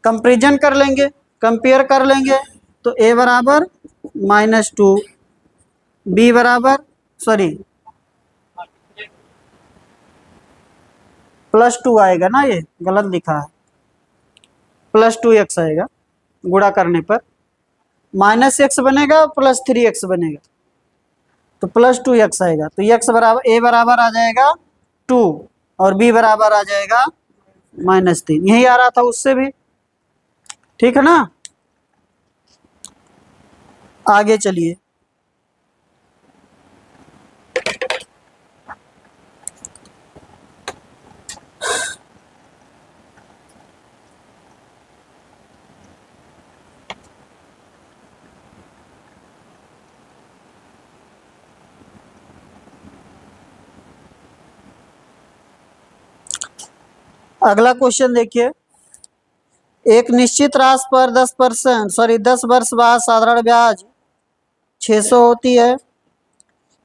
कंपेरिजन कर लेंगे, कंपेयर कर लेंगे, तो a बराबर -2, b बराबर सॉरी +2 आएगा ना, ये गलत लिखा है, +2x आएगा गुणा करने पर, -x बनेगा +3x बनेगा, तो +2x आएगा। तो x बराबर a बराबर आ जाएगा 2 और b बराबर आ जाएगा -3, यही आ रहा था उससे भी, ठीक है ना। आगे चलिए, अगला क्वेश्चन देखिए। एक निश्चित राशि पर 10 वर्ष बाद साधारण ब्याज 600 होती है।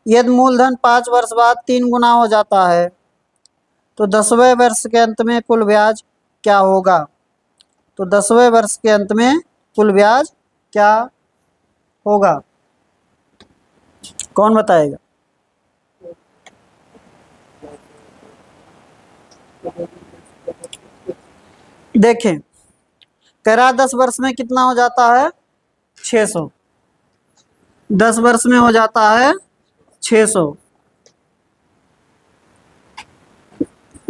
यदि मूलधन 5 वर्ष बाद 3 गुना हो जाता है तो 10वें वर्ष के अंत में कुल ब्याज क्या होगा। तो 10वें वर्ष के अंत में कुल ब्याज क्या होगा, कौन बताएगा। देखें, कह रहा 10 वर्ष में कितना हो जाता है 600, 10 वर्ष में हो जाता है 600,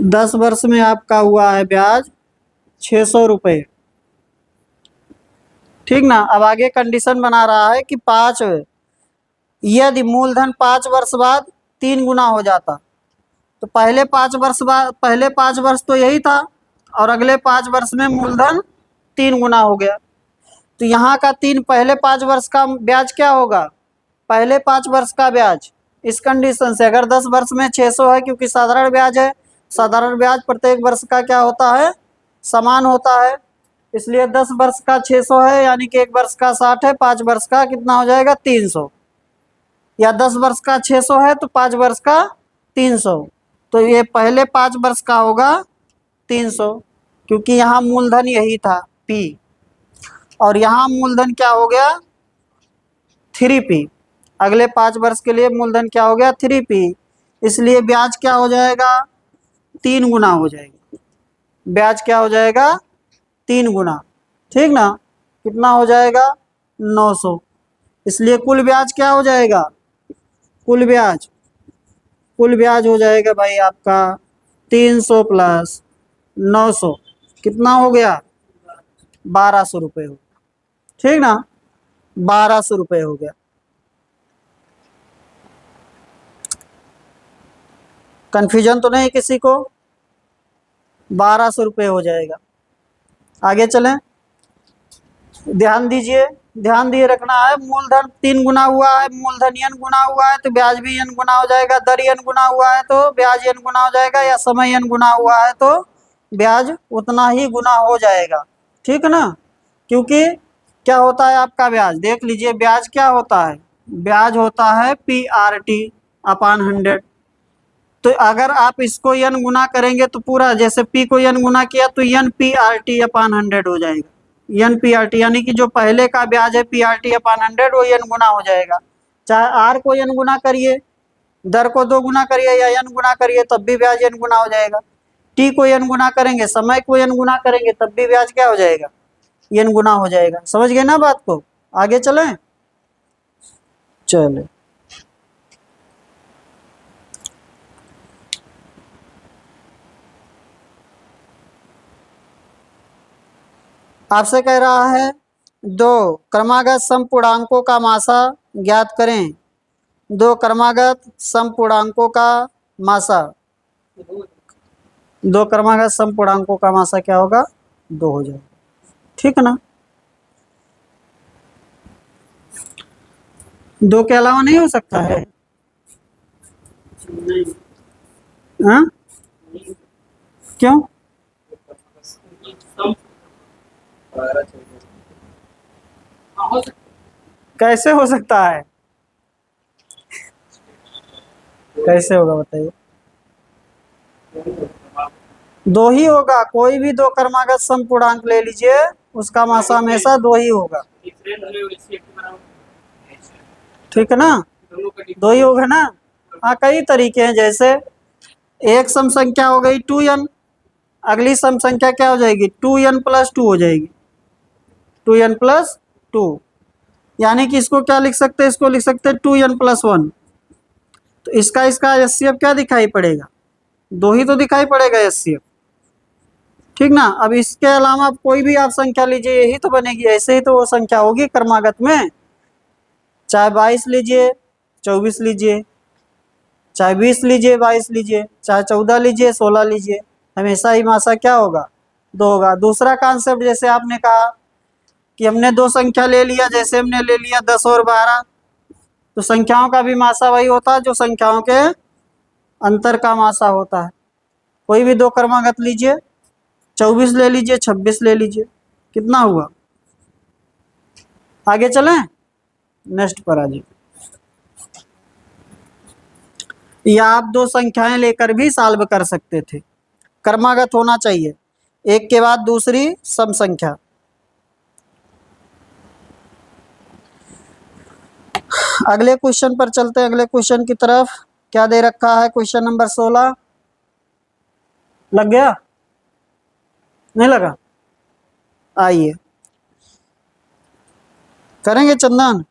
10 वर्ष में आपका हुआ है ब्याज 600 रुपये, ठीक ना। अब आगे कंडीशन बना रहा है कि 5, यदि मूलधन 5 वर्ष बाद 3 गुना हो जाता, तो पहले 5 वर्ष बाद, पहले 5 वर्ष तो यही था और अगले 5 वर्ष में मूलधन 3 गुना हो गया, तो यहाँ का पहले 5 वर्ष का ब्याज क्या होगा, पहले 5 वर्ष का ब्याज। इस कंडीशन से अगर 10 वर्ष में 600 है, क्योंकि साधारण ब्याज है, साधारण ब्याज प्रत्येक वर्ष का क्या होता है, समान होता है, इसलिए 10 वर्ष का 600 है, यानी कि 1 वर्ष का 60 है, 5 वर्ष का कितना हो जाएगा 300, या 10 वर्ष का 600 है तो 5 वर्ष का 300, तो ये पहले 5 वर्ष का होगा 300, क्योंकि यहाँ मूलधन यही था P, और यहाँ मूलधन क्या हो गया 3P, अगले 5 वर्ष के लिए मूलधन क्या हो गया 3P, इसलिए ब्याज क्या हो जाएगा 3 गुना हो जाएगा, ब्याज क्या हो जाएगा 3 गुना, ठीक ना। कितना हो जाएगा 900, इसलिए कुल ब्याज क्या हो जाएगा, कुल ब्याज हो जाएगा भाई आपका 300 प्लस 900, कितना हो गया 1200 रुपये हो, ठीक ना, 1200 रुपये हो गया। कंफ्यूजन तो नहीं किसी को, 1200 रुपये हो जाएगा। आगे चलें, ध्यान दीजिए, ध्यान दिए रखना है, मूलधन 3 गुना हुआ है, मूलधन n गुना हुआ है तो ब्याज भी n गुना हो जाएगा, दर n गुना हुआ है तो ब्याज n गुना हो जाएगा, या समय n गुना हुआ है तो ब्याज उतना ही गुना हो जाएगा, ठीक ना। क्योंकि क्या होता है आपका ब्याज, देख लीजिए ब्याज क्या होता है, ब्याज होता है PRT अपान 100, तो अगर आप इसको n गुना करेंगे तो पूरा, जैसे p को n गुना किया तो n PRT अपान 100 हो जाएगा, n PRT, यानी कि जो पहले का ब्याज है PRT अपान 100 वो n गुना हो जाएगा। चाहे r को n गुना करिए, दर को 2 गुना करिए या n गुना करिए, तब भी ब्याज n गुना हो जाएगा। टी को n गुना करेंगे, समय को n गुना करेंगे, तब भी ब्याज क्या हो जाएगा, n गुना हो जाएगा। समझ गए ना बात को? आगे चलें, चले। आपसे कह रहा है दो क्रमागत समपूर्णांकों का मासा ज्ञात करें। दो क्रमागत समपूर्णांकों का मासा, दो क्रमागत समपूर्णांकों का मासा क्या होगा, 2 हो जाएगा। ठीक है ना? 2 के अलावा नहीं हो सकता है? हाँ, क्यों? कैसे हो सकता है, कैसे होगा बताइए? 2 ही होगा, कोई भी दो क्रमागत समपूर्णांक ले लीजिए, उसका मासा हमेशा 2 ही होगा। ठीक है ना? 2 ही होगा ना? हाँ, कई तरीके हैं, जैसे एक सम संख्या हो गई 2n, अगली सम संख्या क्या हो जाएगी, 2n + 2 हो जाएगी, 2n + 2। यानी कि इसको क्या लिख सकते हैं, इसको लिख सकते हैं 2n + 1। तो इसका HCF क्या दिखाई पड़ेगा, 2 ही तो दिखाई पड़ेगा HCF। ठीक ना? अब इसके अलावा कोई भी आप संख्या लीजिए, यही तो बनेगी, ऐसे ही तो वो संख्या होगी क्रमागत में। चाहे 22 लीजिए, 24 लीजिए, चाहे 20 लीजिए, 22 लीजिए, चाहे 14 लीजिए, 16 लीजिए, हमेशा ही मासा क्या होगा, 2 होगा। दूसरा कॉन्सेप्ट, जैसे आपने कहा कि हमने 2 संख्या ले लिया, जैसे हमने ले लिया 10 और 12, तो संख्याओं का भी मासा वही होता है जो संख्याओं के अंतर का मासा होता है। कोई भी 2 क्रमागत लीजिए, 24 ले लीजिए, 26 ले लीजिए, कितना हुआ? आगे चलें, नेक्स्ट पर आ जाइए। या आप 2 संख्याएं लेकर भी सॉल्व कर सकते थे, क्रमागत होना चाहिए, एक के बाद दूसरी सम संख्या। अगले क्वेश्चन पर चलते हैं, अगले क्वेश्चन की तरफ। क्या दे रखा है, क्वेश्चन नंबर 16 लग गया, नहीं लगा? आइए करेंगे चंदन।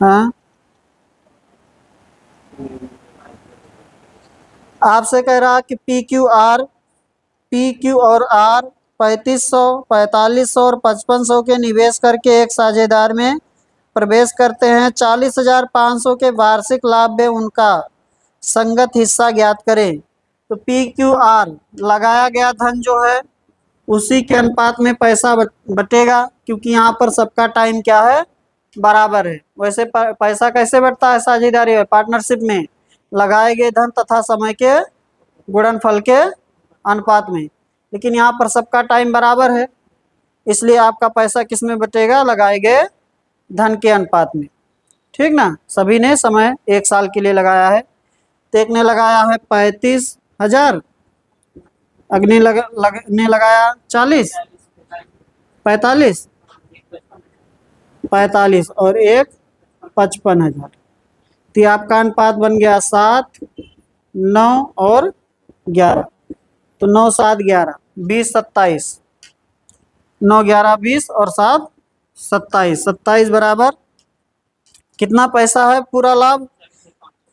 हाँ, आपसे कह रहा कि पी क्यू और आर 3500, 4500 और 5500 के निवेश करके एक साझेदार में प्रवेश करते हैं। 40,500 के वार्षिक लाभ में उनका संगत हिस्सा ज्ञात करें। तो पी क्यू आर लगाया गया धन जो है उसी के अनुपात में पैसा बटेगा, क्योंकि यहाँ पर सबका टाइम क्या है, बराबर है। वैसे पैसा कैसे बढ़ता है साझेदारी में, पार्टनरशिप में, लगाए गए धन तथा समय के गुणनफल के अनुपात में। लेकिन यहाँ पर सबका टाइम बराबर है, इसलिए आपका पैसा किस में बटेगा, लगाए गए धन के अनुपात में। ठीक ना? सभी ने समय 1 साल के लिए लगाया है। तो एक ने लगाया है 35,000, अग्नि ने लगाया 40, 45 और एक 55,000। तो आपका अनुपात बन गया 7, 9 और 11। तो 9, 7, 11, 20, 27, 9, 11, 20 और 7, 27, 27 बराबर कितना पैसा है पूरा लाभ,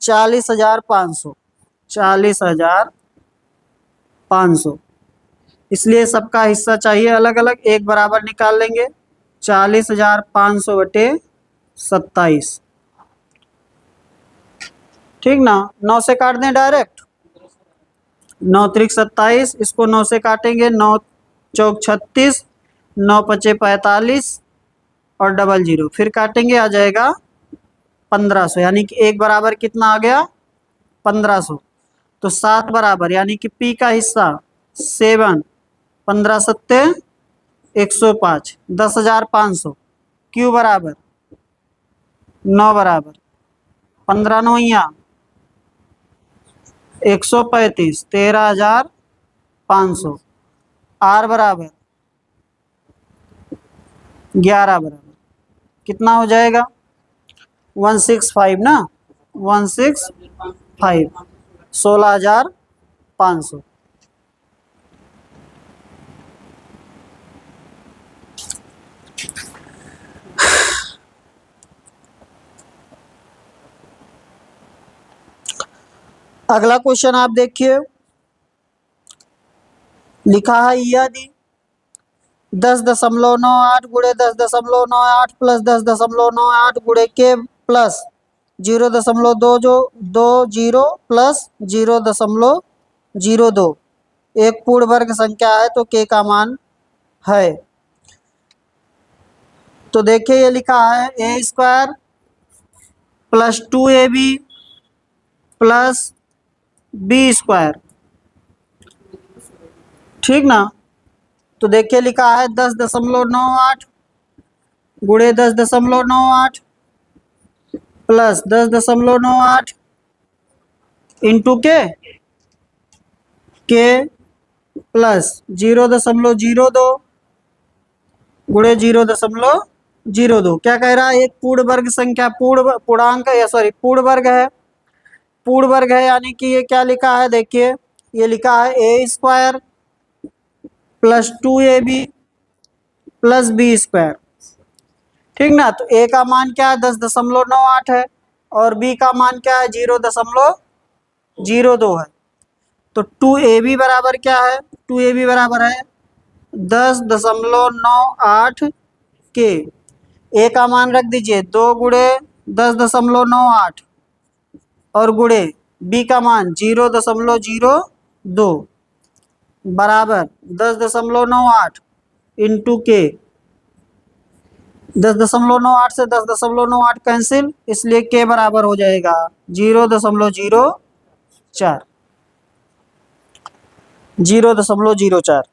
40,500, 40,500। इसलिए सबका हिस्सा चाहिए अलग अलग, एक बराबर निकाल लेंगे, 40,500 बटे 27। ठीक ना? 9 से काट दें डायरेक्ट, 9 त्रिक 27, इसको 9 से काटेंगे, 9 चौक 36, 9 पचे 45 और डबल 0, फिर काटेंगे आ जाएगा 1500, यानी कि एक बराबर कितना आ गया, 1500। तो 7 बराबर, यानी कि पी का हिस्सा 7, 15 सत्ते 105, 10,500। क्यू बराबर 9 बराबर 15 9 135, 13,500। आर बराबर 11 बराबर कितना हो जाएगा, 165 ना, 16 5, 16,500। अगला क्वेश्चन आप देखिए, लिखा है यदि 10.98 गुणे 10.98 प्लस 10.98 गुणे के प्लस 0.20 प्लस 0.02 एक पूर्ण वर्ग संख्या है तो के का मान है। तो देखिए ये लिखा है A square plus 2ab plus B square, ठीक ना। तो देखिए लिखा है 10.98 गुणे 10.98 प्लस 10.98 इंटू के प्लस 0.02 गुणे 0.02। क्या कह रहा है, एक पूर्ण वर्ग संख्या पूर्णांक या सॉरी पूर्ण वर्ग है, पूर्ण वर्ग है यानी कि ये क्या लिखा है, देखिए ये लिखा है A square plus 2ab plus B square, ठीक ना। तो ए का मान क्या है 10.98 है और बी का मान क्या है 0.02 है। तो 2ab बराबर क्या है, 2ab बराबर है 10.98 के, ए का मान रख दीजिए 2 गुणे 10.98 और गुणे बी का मान 0.02 बराबर 10.98 इंटू के। 10.98 से 10.98 कैंसिल, इसलिए के बराबर हो जाएगा 0.04, 0.04।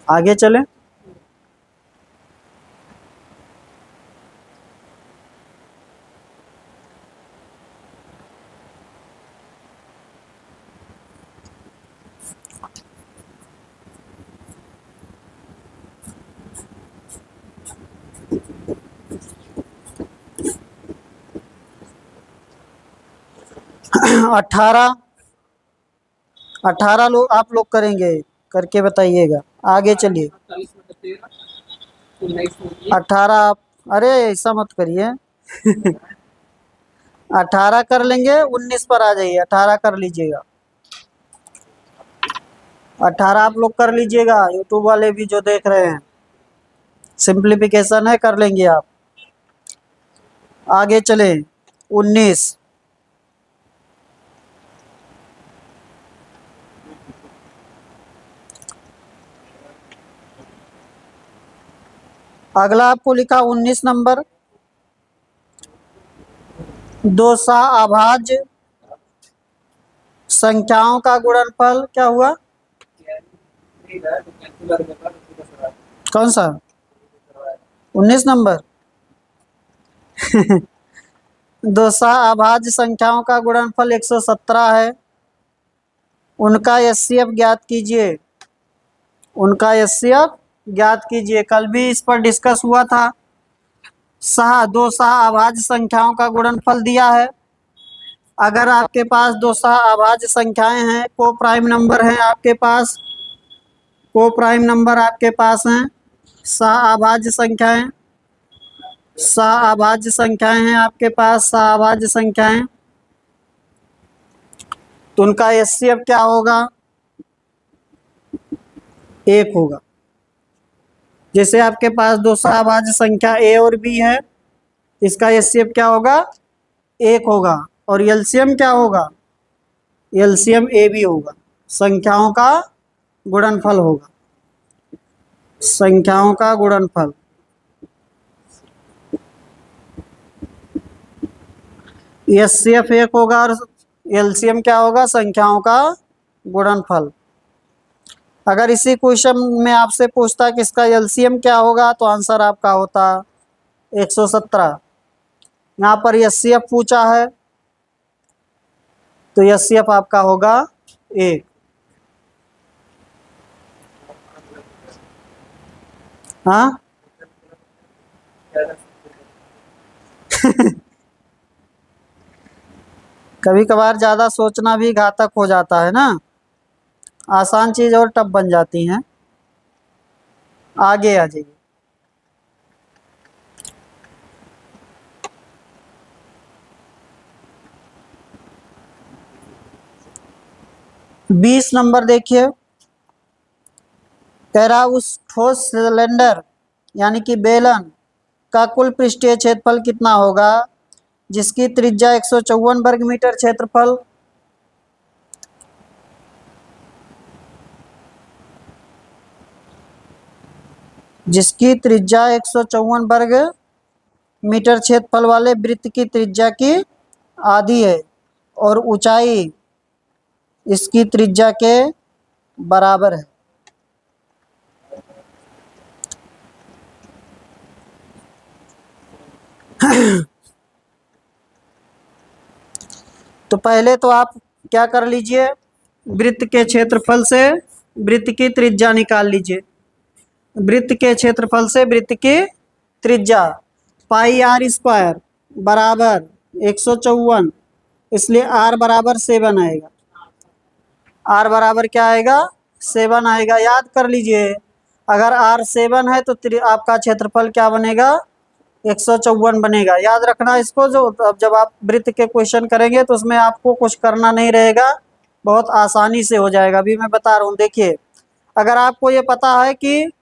आगे चलें। अठारह 18 लोग आप लोग करेंगे, करके बताइएगा। आगे चलिए 18 आप, अरे ऐसा मत करिए 18 कर लेंगे, 19 पर आ जाइए, 18 कर लीजिएगा, 18 आप लोग कर लीजिएगा, यूट्यूब वाले भी जो देख रहे हैं, सिंप्लीफिकेशन है कर लेंगे आप। आगे चले 19, अगला आपको लिखा 19 नंबर, दो अभाज्य संख्याओं का गुणनफल क्या हुआ, कौन सा 19 नंबर दो अभाज्य संख्याओं का गुणनफल 117 है, उनका एचसीएफ ज्ञात कीजिए, उनका एचसीएफ ज्ञात कीजिए। कल भी इस पर डिस्कस हुआ था। दो अभाज्य संख्याओं का गुणनफल दिया है। अगर आपके पास दो अभाज्य संख्याएं हैं, को प्राइम नंबर है आपके पास, को प्राइम नंबर आपके पास हैं, अभाज्य संख्याएं, अभाज्य संख्याएं हैं आपके पास, अभाज्य संख्याएं, तो उनका एचसीएफ क्या होगा, 1 होगा। जैसे आपके पास दो अभाज्य संख्या ए और बी है, इसका एचसीएफ क्या होगा, 1 होगा, और एलसीएम क्या होगा, एलसीएम ए बी होगा, संख्याओं का गुणनफल होगा, संख्याओं का गुणनफल। एचसीएफ 1 होगा और एलसीएम क्या होगा, संख्याओं का गुणनफल। अगर इसी क्वेश्चन में आपसे पूछता कि इसका एलसीएम क्या होगा, तो आंसर आपका होता 117। यहाँ पर एचसीएफ पूछा है, तो एचसीएफ आपका होगा 1। हाँ कभी कभार ज़्यादा सोचना भी घातक हो जाता है ना, आसान चीज़ और टफ बन जाती हैं। आगे आ जाइए। 20 नंबर देखिए, कह रहा उस ठोस सिलेंडर यानी कि बेलन का कुल पृष्ठीय क्षेत्रफल कितना होगा जिसकी त्रिज्या 154 वर्ग मीटर क्षेत्रफल, जिसकी त्रिज्या 154 वर्ग मीटर क्षेत्रफल वाले वृत्त की त्रिज्या की आधी है और ऊंचाई इसकी त्रिज्या के बराबर है। तो पहले तो आप क्या कर लीजिए, वृत्त के क्षेत्रफल से वृत्त की त्रिज्या निकाल लीजिए। वृत्त के क्षेत्रफल से वृत्त की त्रिज्या पाई आर स्क्वायर बराबर 154, इसलिए आर बराबर 7 आएगा। आर बराबर क्या आएगा, 7 आएगा। याद कर लीजिए, अगर आर 7 है तो आपका क्षेत्रफल क्या बनेगा, 154 बनेगा। याद रखना इसको। जो अब जब आप वृत्त के क्वेश्चन करेंगे तो उसमें आपको कुछ करना नहीं रहेगा, बहुत आसानी से हो जाएगा। अभी मैं बता रहा हूँ, देखिए अगर आपको ये पता है कि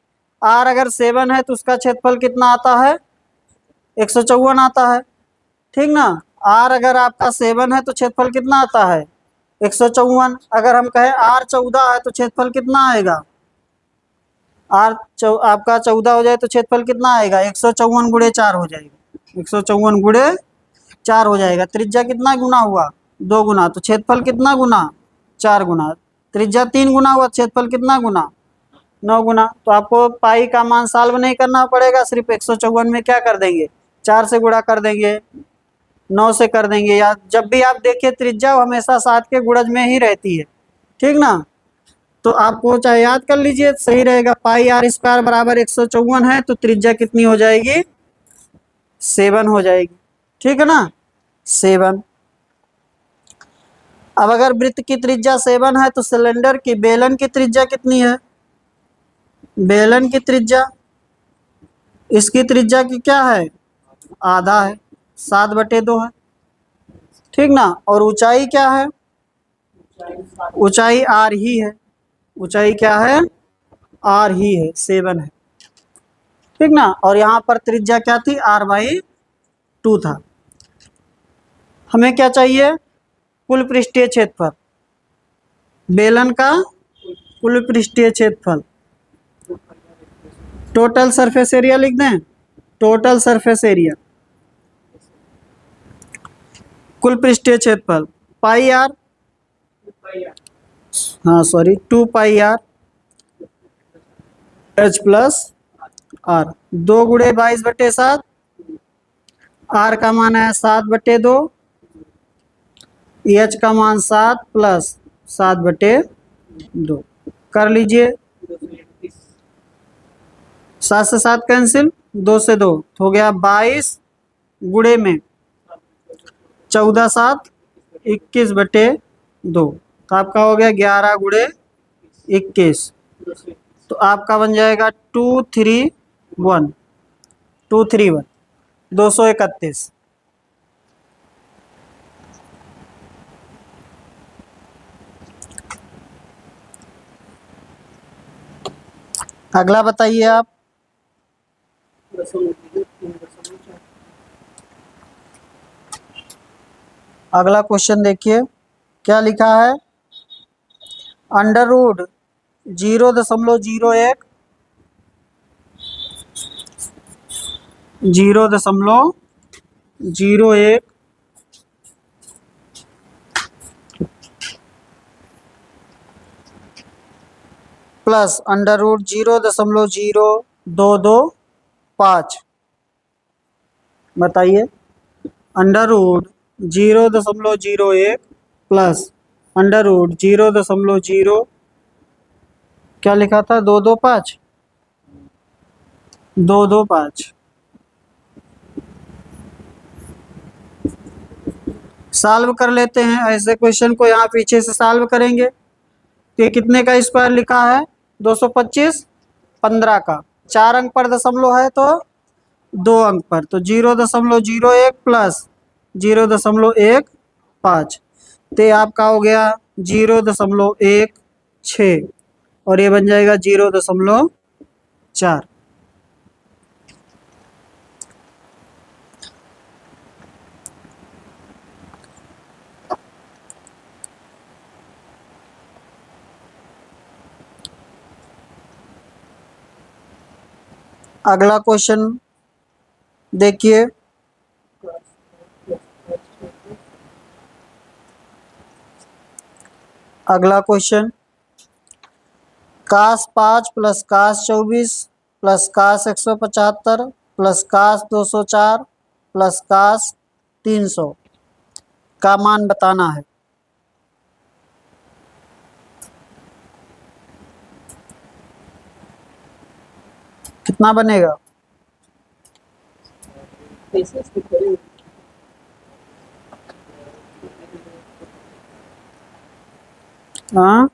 आर अगर 7 है तो उसका क्षेत्रफल कितना आता है, 154 आता है, ठीक ना। आर अगर आपका 7 है तो क्षेत्रफल कितना आता है, 154। अगर हम कहें आर 14 है तो क्षेत्रफल कितना आएगा, आपका 14 हो जाए तो क्षेत्रफल कितना आएगा, 154 गुणे 4 हो जाएगा, 154 गुणे 4 हो जाएगा। त्रिज्या कितना गुना हुआ, 2 गुना, तो क्षेत्रफल कितना गुना, 4 गुना। त्रिज्या 3 गुना हुआ, क्षेत्रफल कितना गुना, 9 गुना। तो आपको पाई का मान सॉल्व नहीं करना पड़ेगा, सिर्फ 154 में क्या कर देंगे, 4 से गुणा कर देंगे, 9 से कर देंगे। या जब भी आप देखिए त्रिज्या हमेशा 7 के गुणज में ही रहती है, ठीक ना। तो आपको चाहे याद कर लीजिए, सही रहेगा। पाई आर स्क्वायर बराबर 154 है तो त्रिज्या कितनी हो जाएगी, 7 हो जाएगी, ठीक है ना, 7। अब अगर वृत्त की त्रिज्या 7 है तो सिलेंडर की बेलन की त्रिज्या कितनी है, बेलन की त्रिज्या, इसकी त्रिज्या की क्या है, आधा है, 7/2 है, ठीक ना। और ऊंचाई क्या है, ऊंचाई आर ही है, ऊंचाई क्या है, आर ही है, 7 है, ठीक ना। और यहाँ पर त्रिज्या क्या थी, r/2 था। हमें क्या चाहिए, कुल पृष्ठीय क्षेत्रफल, बेलन का कुल पृष्ठीय क्षेत्रफल। टोटल सरफेस एरिया लिख दें, टोटल सरफेस एरिया, कुल पृष्ठीय क्षेत्रफल पाई आर, हाँ sorry 2 pi r h plus r, 2 गुणे 22/7, आर का मान है 7/2, एच का मान 7 प्लस 7/2 कर लीजिए। 7 से 7 कैंसिल, 2 से 2 हो गया 22 गुणे में 14 7 21/2, तो आपका हो गया 11 गुणे 21। तो आपका बन जाएगा 231 231। अगला बताइए आप। अगला क्वेश्चन देखिए क्या लिखा है, under root 0.01 0.01 plus under root 0.0225, बताइए। Under root 0.01 plus under root 0.0 क्या लिखा था, 225 225, सॉल्व कर लेते हैं। ऐसे क्वेश्चन को यहाँ पीछे से सॉल्व करेंगे। तो ये कितने का स्क्वायर लिखा है? 225, 15 का। 4 अंक पर दशमलव है तो 2 अंक पर, तो 0.01 प्लस 0.15, तो ये आपका हो गया 0.16 और ये बन जाएगा 0.4। अगला क्वेश्चन देखिए। अगला question, cos 5 plus cos 24 plus cos 175 plus cos 204 plus cos 300 का मान बताना है। कितना बनेगा? हाँ,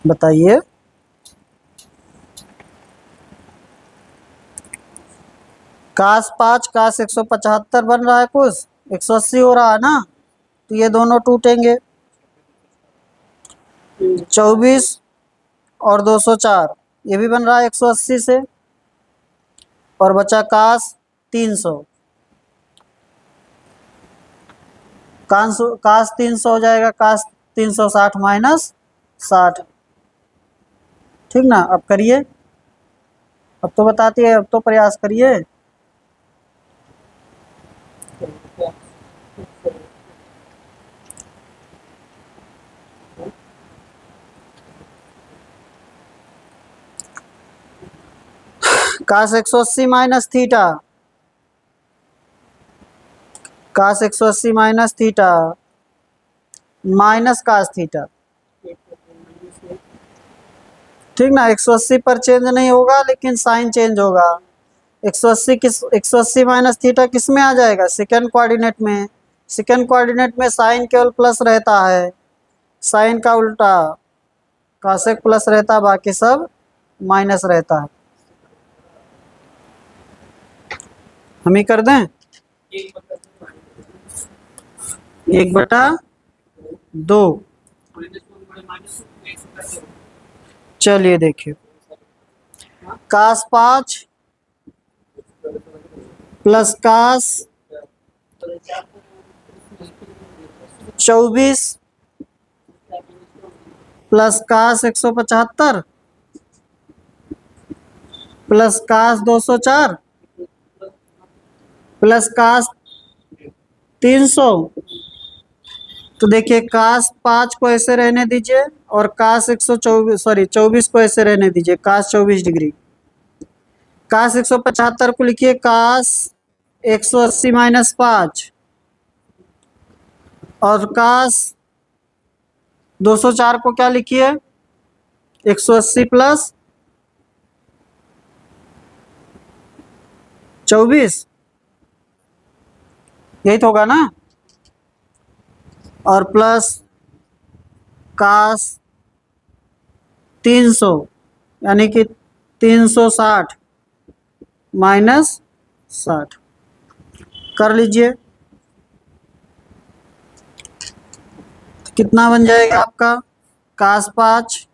बताइए। कास 5 कास 175 बन रहा है, कुछ 180 हो रहा है ना, तो ये दोनों टूटेंगे। 24 और 204 ये भी बन रहा है 180 से, और बचा कास 300। कास 300 हो जाएगा, कास 360 माइनस 60। ठीक ना? अब करिए, अब तो बताती है, अब तो प्रयास करिए। Cos 180 minus theta, cos 180 minus theta minus cos theta. ठीक ना? 180 पर चेंज नहीं होगा, लेकिन साइन चेंज होगा। 180 माइनस थीटा किस में आ जाएगा? सेकेंड कोऑर्डिनेट में। सेकेंड कोऑर्डिनेट में साइन केवल प्लस रहता है, साइन का उल्टा कासेक प्लस रहता है, बाकी सब माइनस रहता है। हम ही कर दें? 1/2। चलिए देखिए, cos 5 plus cos 24 plus cos 175 plus cos 204 plus cos 300। तो देखिए, कास 5 को ऐसे रहने दीजिए और कास 24 को ऐसे रहने दीजिए, कास 24 डिग्री। कास 175 को लिखिए कास 180 माइनस 5, और कास 204 को क्या लिखिए? 180 प्लस 24, यही तो होगा ना? और प्लस कास 300 यानी कि 360 माइनस 60 कर लीजिए। कितना बन जाएगा आपका? Cos 5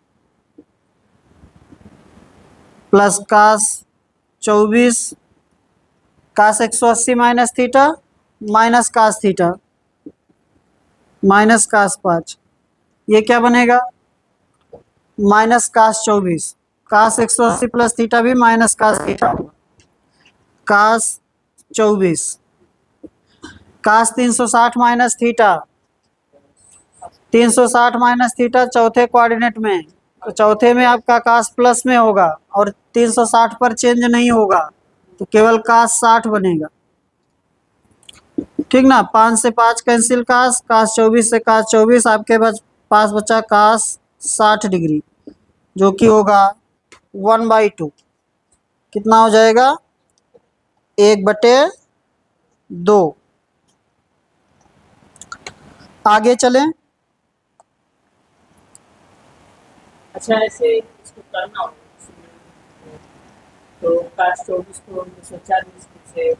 plus cos 24 cos 180 minus theta minus cos theta minus cos 5, ये क्या बनेगा? Minus cos 24। Cos 180 plus theta भी minus cos theta, cos 24 cos 360 minus theta, 360 minus theta चौथे कोऑर्डिनेट में, तो चौथे में आपका कास प्लस में होगा और 360 पर चेंज नहीं होगा, तो केवल कास 60 बनेगा। ठीक ना? 5 से 5 कैंसिल, कास 24 से कास 24, आपके पास बचा कास 60 डिग्री, जो कि होगा 1/2। कितना हो जाएगा? 1/2। आगे चलें। अच्छा, ऐसे इसको करना होगा तो काश 24 को 1940 में से